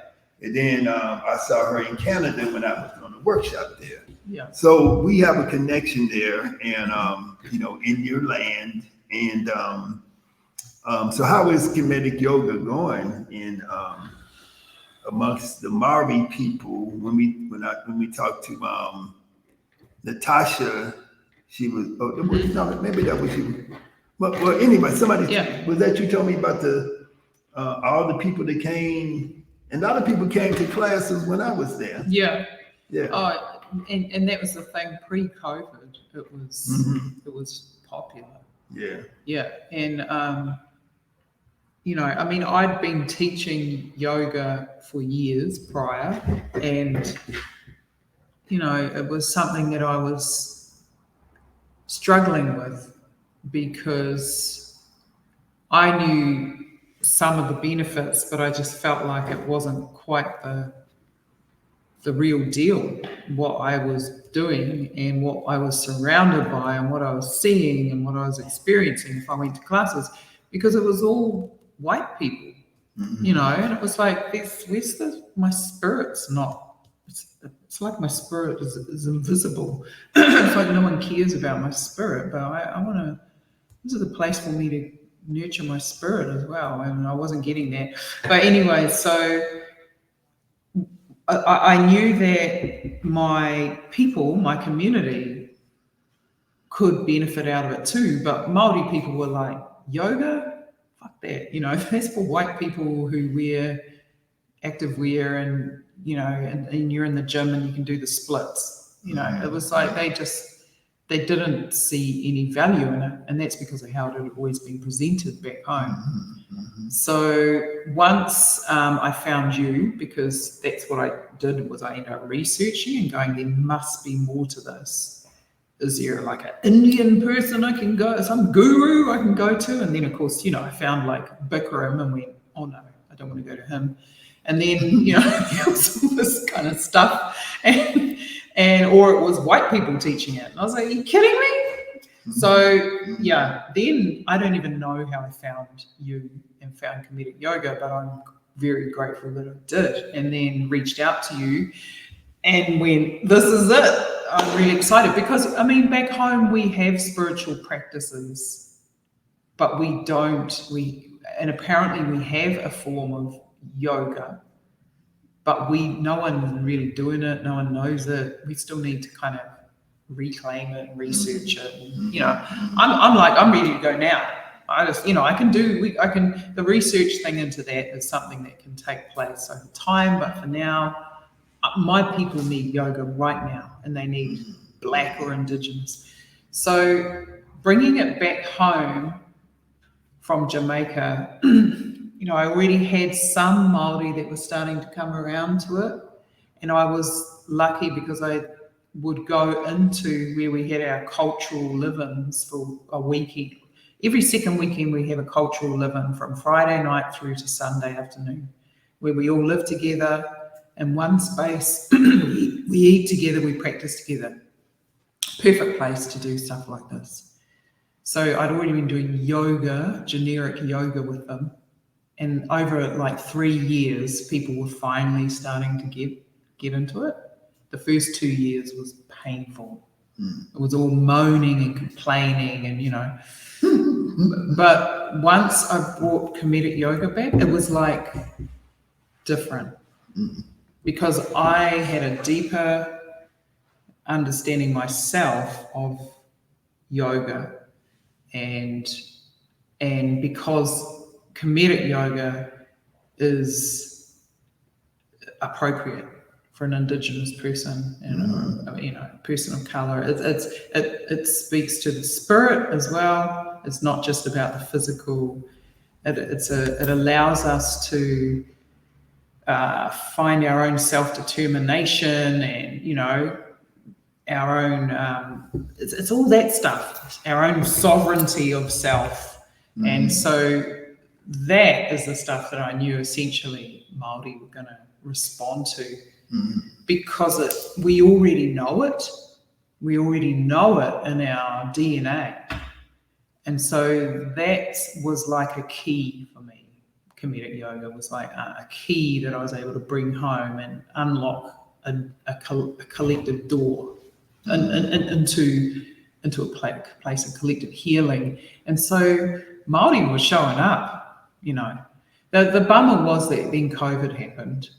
And then I saw her in Canada when I was doing a workshop there. Yeah. So we have a connection there, and in your land. And so how is Kemetic yoga going in amongst the Maori people? When we talked to Natasha, she was maybe that was you. Well, anyway, somebody was that you told me about the all the people that came, and a lot of people came to classes when I was there. Yeah. Yeah. Oh, and that was the thing pre-COVID. It was popular. Yeah. Yeah, and I'd been teaching yoga for years prior, and it was something that I was struggling with because I knew some of the benefits, but I just felt like it wasn't quite the real deal, what I was doing and what I was surrounded by and what I was seeing and what I was experiencing if I went to classes, because it was all white people, and it was like, my spirit's not, it's like my spirit is invisible. It's like no one cares about my spirit, but I want to, this is a place for me to nurture my spirit as well, and I wasn't getting that. But anyway, so I knew that my people, my community, could benefit out of it too, but Maori people were like, yoga? Fuck that. That's for white people who wear active wear and, and you're in the gym and you can do the splits. It was like they didn't see any value in it, and that's because of how it had always been presented back home. So once I found you, because that's what I did, was I ended up researching and going, there must be more to this. Is there like an Indian person I can go, some guru I can go to? And then of course, I found like Bikram and went, oh no, I don't want to go to him. And then, there was all this kind of stuff, or it was white people teaching it. And I was like, are you kidding me? So yeah, then I don't even know how I found you and found Kemetic yoga, but I'm very grateful that I did, and then reached out to you and went, this is it. I'm really excited because, back home we have spiritual practices, but and apparently we have a form of yoga, but no one's really doing it. No one knows it. We still need to kind of reclaim it and research it. I'm ready to go now. I just, the research thing into that is something that can take place over time, but for now, my people need yoga right now, and they need Black or Indigenous. So bringing it back home from Jamaica, I already had some Maori that were starting to come around to it, and I was lucky because I would go into where we had our cultural live-ins for a weekend. Every second weekend we have a cultural live-in from Friday night through to Sunday afternoon, where we all live together in one space. We eat together, we practice together. Perfect place to do stuff like this. So I'd already been doing yoga, generic yoga with them. And over like 3 years, people were finally starting to get into it. The first 2 years was painful. It was all moaning and complaining and, but once I brought Kemetic yoga back, it was like different. Because I had a deeper understanding myself of yoga, and because Kemetic yoga is appropriate for an Indigenous person and a person of color. It speaks to the spirit as well. It's not just about the physical. It allows us to find our own self-determination and, our own, it's all that stuff, our own sovereignty of self. And so that is the stuff that I knew essentially Māori were going to respond to, because we already know it. We already know it in our DNA. And so that was like a key for me. Kemetic yoga was like a key that I was able to bring home and unlock a collective door into a place of collective healing. And so Māori was showing up, you know. The bummer was that then COVID happened.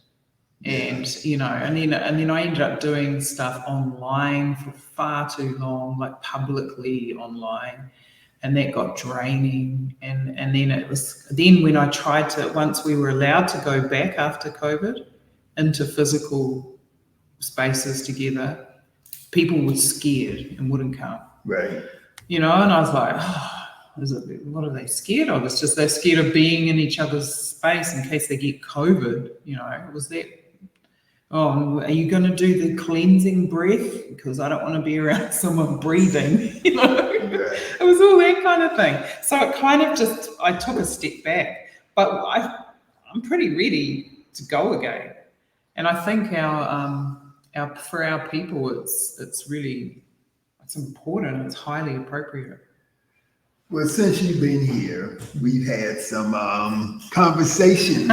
And, you know, and then I ended up doing stuff online for far too long, like publicly online. And that got draining. And then when I tried to, once we were allowed to go back after COVID into physical spaces together, people were scared and wouldn't come. Right. You know, and I was like, what are they scared of? It's just they're scared of being in each other's space in case they get COVID. You know, was that, are you going to do the cleansing breath? Because I don't want to be around someone breathing, you know. It was all that kind of thing. So it kind of just, I took a step back, but I'm pretty ready to go again. And I think for our people, it's really, it's important. It's highly appropriate. Well, since you've been here, we've had some conversations.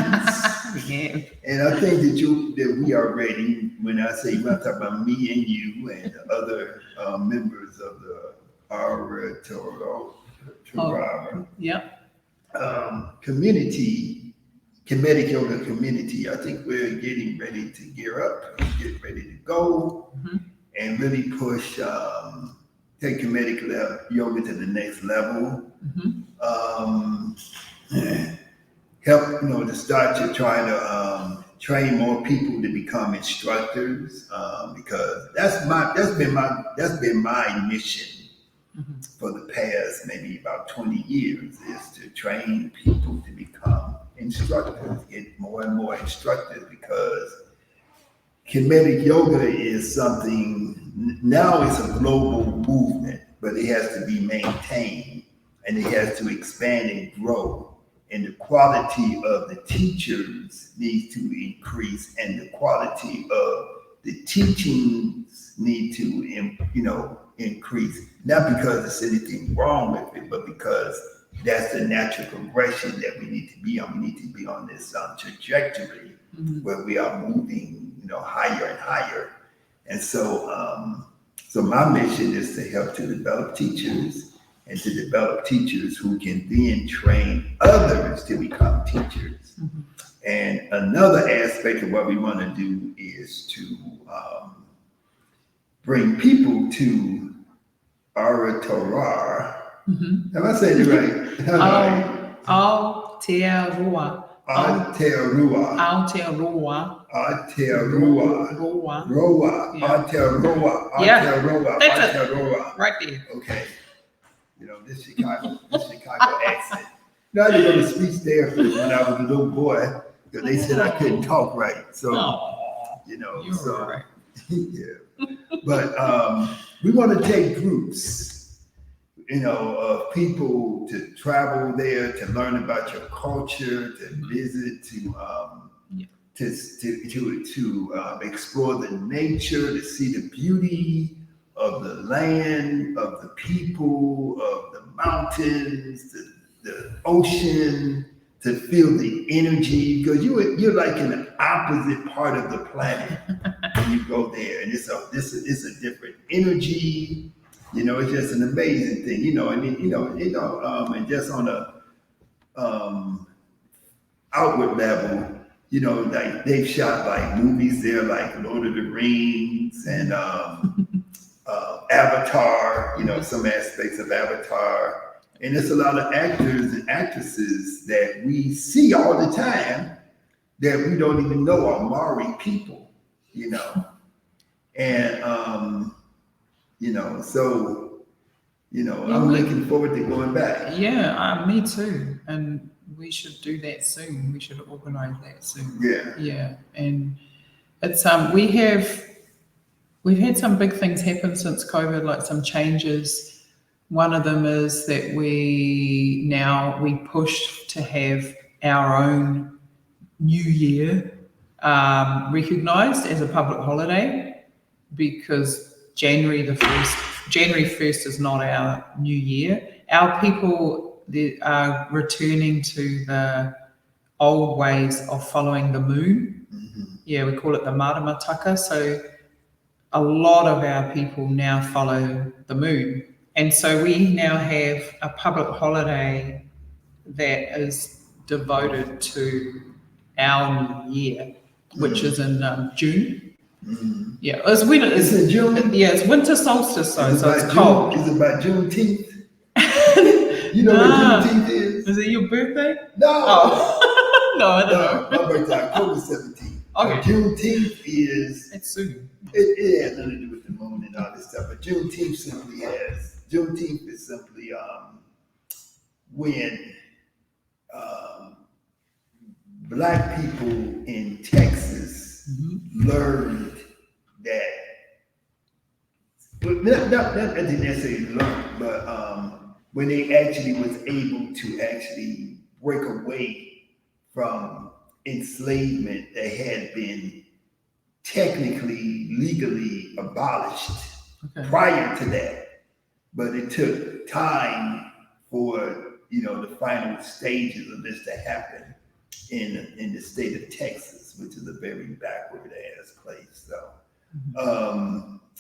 Yeah. And I think that we are ready. When I say, when I talk about me and you and other members of the Aotearoa community, Kemetic yoga community, I think we're getting ready to gear up, get ready to go, and really push, take Kemetic yoga to the next level. Help, to start to try to train more people to become instructors, because that's been my mission for the past maybe about 20 years, is to train people to become instructors, get more and more instructors, because Kemetic yoga is something, now it's a global movement, but it has to be maintained and it has to expand and grow. And the quality of the teachers needs to increase, and the quality of the teachings need to, increase. Not because there's anything wrong with it, but because that's the natural progression that we need to be on. We need to be on this trajectory where we are moving, higher and higher. And so, so my mission is to help to develop teachers, and to develop teachers who can then train others to become teachers. And another aspect of what we want to do is to bring people to Aotearoa. Am I saying it right? Aotearoa. Aotearoa. Aotearoa. Aotearoa. Roa. Roa. Yeah. Aotearoa. Yeah. Aotearoa. That's Aotearoa. it. Right there. Okay. This Chicago accent. Now I did go to speech therapy when I was a little boy, because they said I couldn't talk right. So, You're so right. yeah. But we want to take groups, of people to travel there, to learn about your culture, to visit, to explore the nature, to see the beauty of the land, of the people, of the mountains, the ocean, to feel the energy, because you're like in the opposite part of the planet when you go there, and it's a different energy. It's just an amazing thing, and just on a outward level, like they've shot like movies there, like Lord of the Rings and Avatar, some aspects of Avatar. And there's a lot of actors and actresses that we see all the time that we don't even know are Maori people, And, so, I'm looking forward to going back. Yeah, me too. And we should do that soon. We should organize that soon. Yeah. Yeah. And it's, we have we've had some big things happen since COVID, like some changes. One of them is that we pushed to have our own New Year recognised as a public holiday, because January 1st is not our New Year. Our people are returning to the old ways of following the moon. Yeah, we call it the maramataka. So a lot of our people now follow the moon. And so we now have a public holiday that is devoted to our New Year, which is in June. Yeah, it's winter. It's in June? Yeah, it's winter solstice, so it's cold. Is it about Juneteenth? You know what Juneteenth is? Is it your birthday? No. Oh. No, I don't know. My birthday, October 17th. Okay. Juneteenth is... It's soon. It has nothing to do with the moon and all this stuff, but Juneteenth is simply when Black people in Texas learned that, not necessarily learned, but when they actually was able to actually break away from enslavement that had been technically, legally abolished prior to that. But it took time for, the final stages of this to happen in the state of Texas, which is a very backward ass place. So,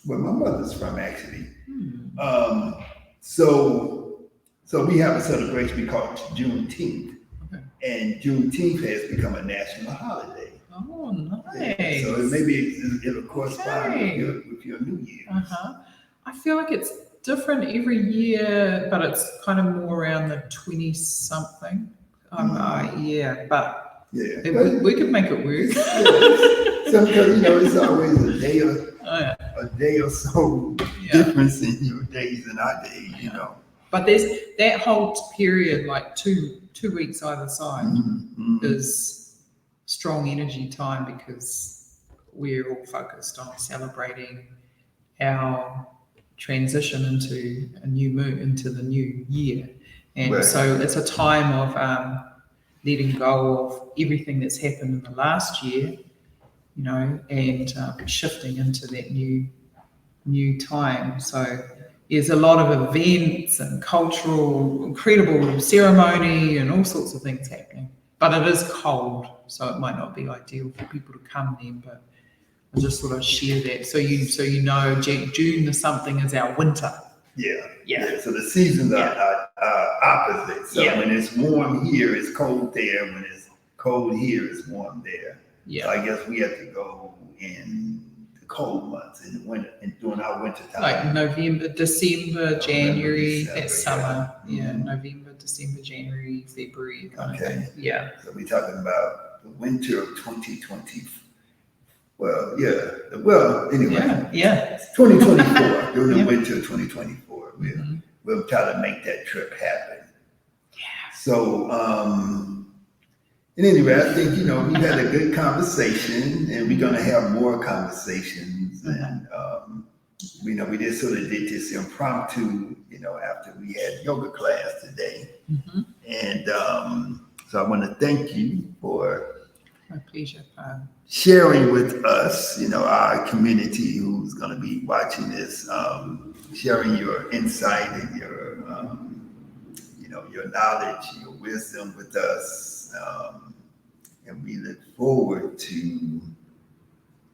where my mother's from, actually. So we have a celebration we call Juneteenth. And Juneteenth has become a national holiday. Oh, nice. Yeah, so it'll correspond with your New Year. I feel like it's different every year, but it's kind of more around the 20-something. We could make it work. So because it's always a day or so difference in your days and our days, But there's that whole period, like two weeks either side, is strong energy time, because we're all focused on celebrating our transition into a new moon, into the new year. And so it's a time of letting go of everything that's happened in the last year, and shifting into that new time. So there's a lot of events and cultural, incredible ceremony and all sorts of things happening. But it is cold, so it might not be ideal for people to come then, but I'll just sort of share that. So June the something is our winter. Yeah. So the seasons are opposite. So when it's warm here, it's cold there. When it's cold here, it's warm there. So I guess we have to go in the cold months in the winter, and during our winter time. Like November, December, January, December, that's summer. November, December, January, February kind of thing. Yeah. So we're talking about the winter of 2020. Anyway. Yeah. 2024, during the winter of 2024. We'll try to make that trip happen. Yeah. So, and anyway, I think, we had a good conversation, and we're going to have more conversations. And, we just sort of did this impromptu, after we had yoga class today. And so I want to thank you for my pleasure. Sharing with us, our community who's going to be watching this, sharing your insight and your, your knowledge, your wisdom with us. And we look forward to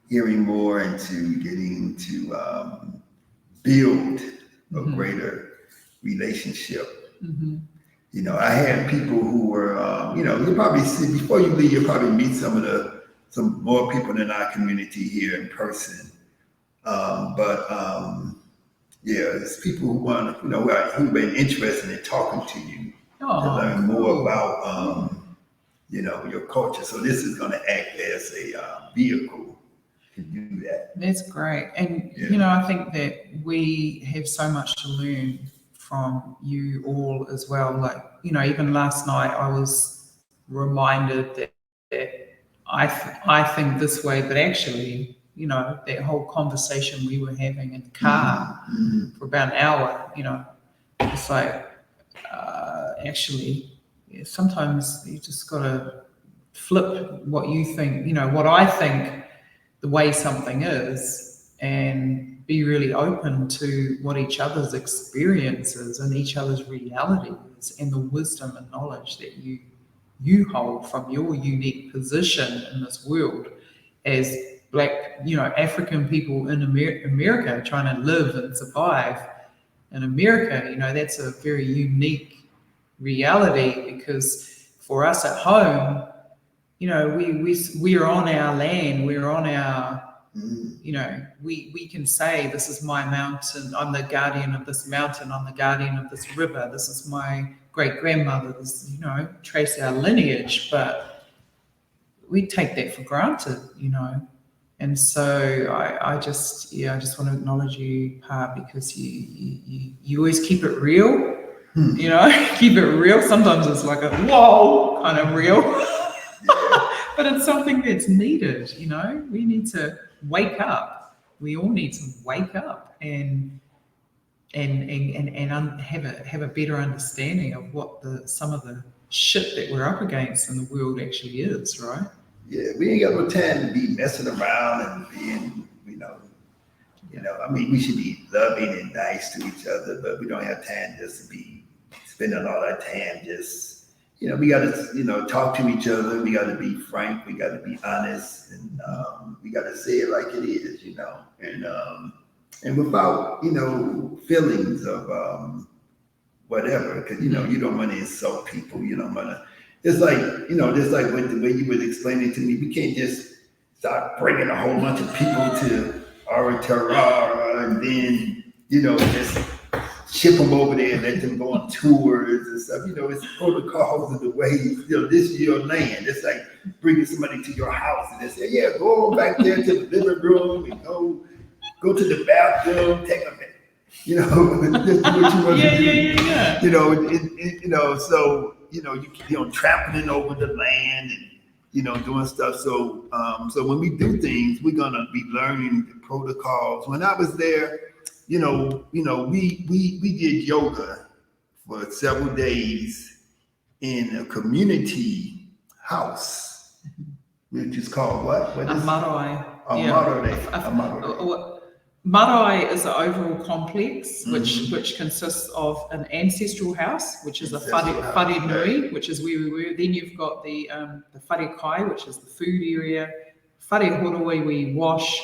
hearing more and to getting to build a greater relationship. I had people who were, you probably see, before you leave, you'll probably meet some more people in our community here in person. It's people who want, who've been interested in talking to you to learn more about, your culture. So this is going to act as a vehicle to do that. That's great. And, I think that we have so much to learn from you all as well. Like, even last night I was reminded that I think this way, but actually you know, that whole conversation we were having in the car for about an hour, you know, it's like, actually, yeah, sometimes you just got to flip what you think, you know, what I think the way something is, and be really open to what each other's experiences and each other's realities and the wisdom and knowledge that you hold from your unique position in this world as Black, you know, African people in America trying to live and survive in America. You know, that's a very unique reality, because for us at home, you know, we're on our land, we're on our, you know, we can say, this is my mountain, I'm the guardian of this mountain, I'm the guardian of this river, this is my great grandmother, this, you know, trace our lineage, but we take that for granted, you know. And so I just want to acknowledge you, Pa, because you always keep it real, you know, keep it real. Sometimes it's like a whoa kind of real, but it's something that's needed, you know. We need to wake up. We all need to wake up and have a better understanding of what some of the shit that we're up against in the world actually is, right? Yeah, we ain't got no time to be messing around and being, you know, I mean, we should be loving and nice to each other, but we don't have time just to be spending all our time just, you know, we got to, you know, talk to each other. We got to be frank. We got to be honest, and we got to say it like it is, you know, and without, you know, feelings of whatever, because, you know, you don't want to insult people. You don't want to. It's like, you know, just like with the way you were explaining to me, we can't just start bringing a whole bunch of people to Aotearoa and then, you know, just ship them over there and let them go on tours and stuff. You know, it's protocols and the ways, you know, this is your land. It's like bringing somebody to your house and they say, yeah, go back there to the living room and go to the bathroom, take a minute. You know, this is what you want to do. Yeah. You know, you know, so, you know, trampling over the land and, you know, doing stuff. So, so when we do things, we're gonna be learning the protocols. When I was there, you know, we did yoga for several days in a community house, which is called what? What is a marae. A marae. Marae is an overall complex which consists of an ancestral house, which is a whare nui, which is where we were. Then you've got the whare kai, which is the food area, whare horoi where we wash,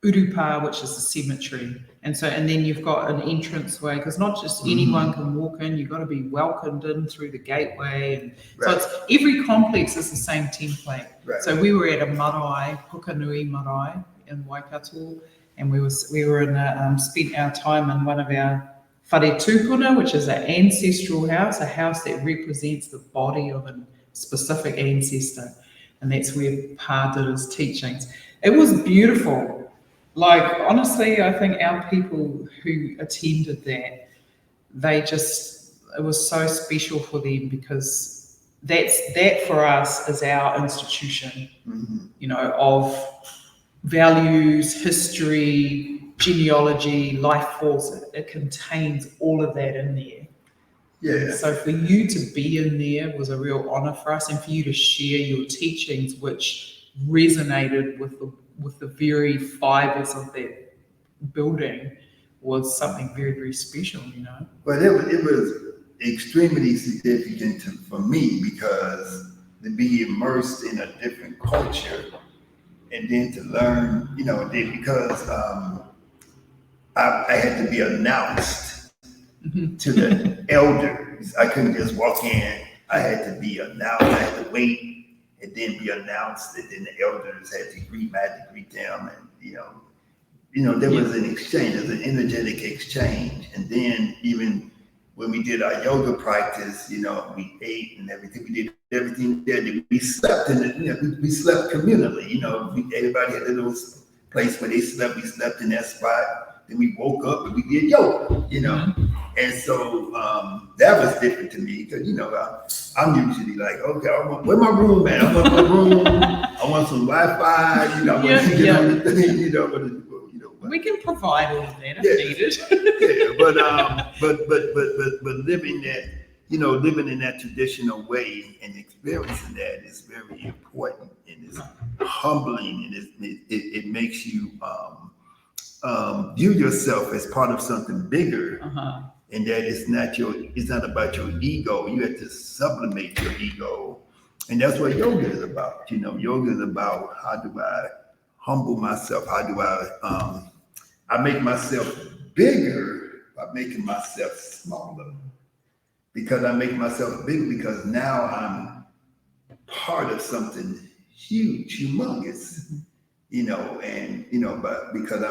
urupa, which is the cemetery. And then you've got an entrance way, because not just anyone can walk in, you've got to be welcomed in through the gateway. And so every complex is the same template. Right. So we were at a marae, Pukanui marae in Waikato, and we were in spent our time in one of our whare tūpuna, which is an ancestral house, a house that represents the body of a specific ancestor. And that's where Pa did his teachings. It was beautiful. Like, honestly, I think our people who attended that, it was so special for them, because that for us is our institution, you know, of values, history, genealogy, life force. It contains all of that in there. Yeah. So for you to be in there was a real honor for us, and for you to share your teachings, which resonated with the very fibers of that building, was something very, very special, you know. But it was extremely significant for me, because to be immersed in a different culture, and then to learn, you know, because I had to be announced to the elders. I couldn't just walk in. I had to be announced. I had to wait and then be announced, and then the elders had to greet them, and you know, there was an exchange, there was an energetic exchange, and then even when we did our yoga practice, you know, we ate and everything. We did everything there. We slept we slept communally. You know, everybody had a little place where they slept. We slept in that spot. Then we woke up and we did yoga. You know, and so that was different to me, because you know, I'm usually like, okay, where my room at? I want my room. I want some Wi-Fi. You know, I want to get on the thing. You know, but we can provide all of that if needed. but living that, you know, living in that traditional way and experiencing that is very important, and it's humbling, and it makes you view yourself as part of something bigger. And that it's not about your ego. You have to sublimate your ego. And that's what yoga is about. You know, yoga is about, how do I humble myself? How do I make myself bigger by making myself smaller? Because I make myself bigger because now I'm part of something huge, humongous, you know, and, you know, but because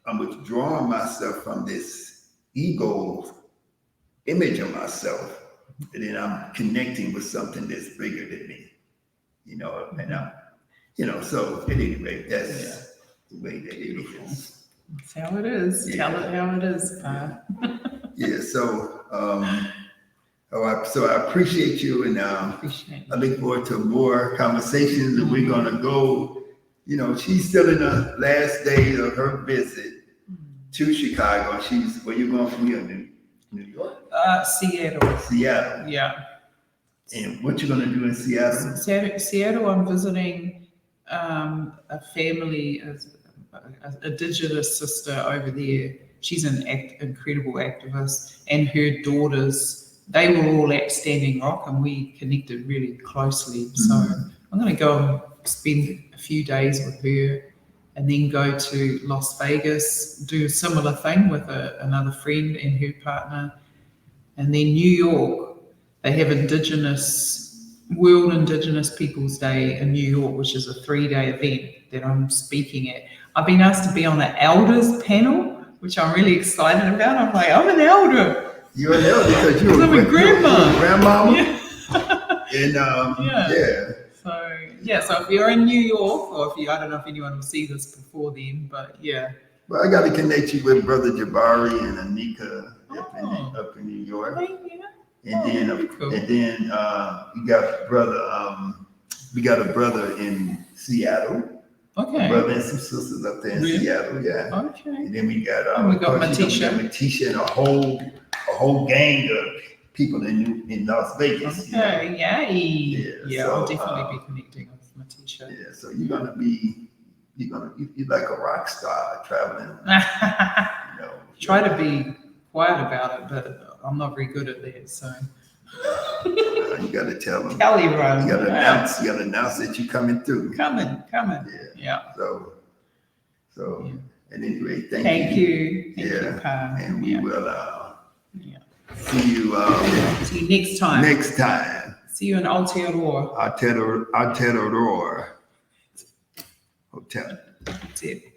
I'm withdrawing myself from this ego image of myself, and then I'm connecting with something that's bigger than me, you know, and I'm, you know, so at any rate, that's the way that it is. That's how it is. Yeah. Tell it how it is, Pa. So I appreciate you, and I look forward to more conversations, and we're gonna go, you know, she's still in the last days of her visit to Chicago. Where you going from here? New York? Seattle. Seattle. Yeah. And what you gonna do in Seattle? Seattle, I'm visiting a family, an indigenous sister over there. She's an incredible activist, and her daughters, they were all at Standing Rock, and we connected really closely. So I'm going to go and spend a few days with her, and then go to Las Vegas, do a similar thing with another friend and her partner. And then New York, they have World Indigenous Peoples Day in New York, which is a 3-day event that I'm speaking at. I've been asked to be on the elders panel, which I'm really excited about. I'm like, I'm an elder. You're an elder because you're a grandma. Grandmama. Yeah. So if you're in New York, or I don't know if anyone will see this before then, but yeah. Well, I got to connect you with Brother Jabari and Anika up in New York. And then we got a brother in Seattle. Okay. Brother and some sisters up there in Seattle, yeah. Okay. And then we got Matisha. and a whole gang of people in Las Vegas. Okay, yay. Yeah, so, I'll definitely be connecting with Matisha. Yeah, so you're like a rock star traveling. You know, try to be quiet about it, but I'm not very good at that, so. You got to tell them. Kelly run. You got to announce that you're coming through. Coming. Yeah. So at any rate, thank you. Thank you, Pa. And we will see you next time. See you in Aotearoa. Hotel. That's it.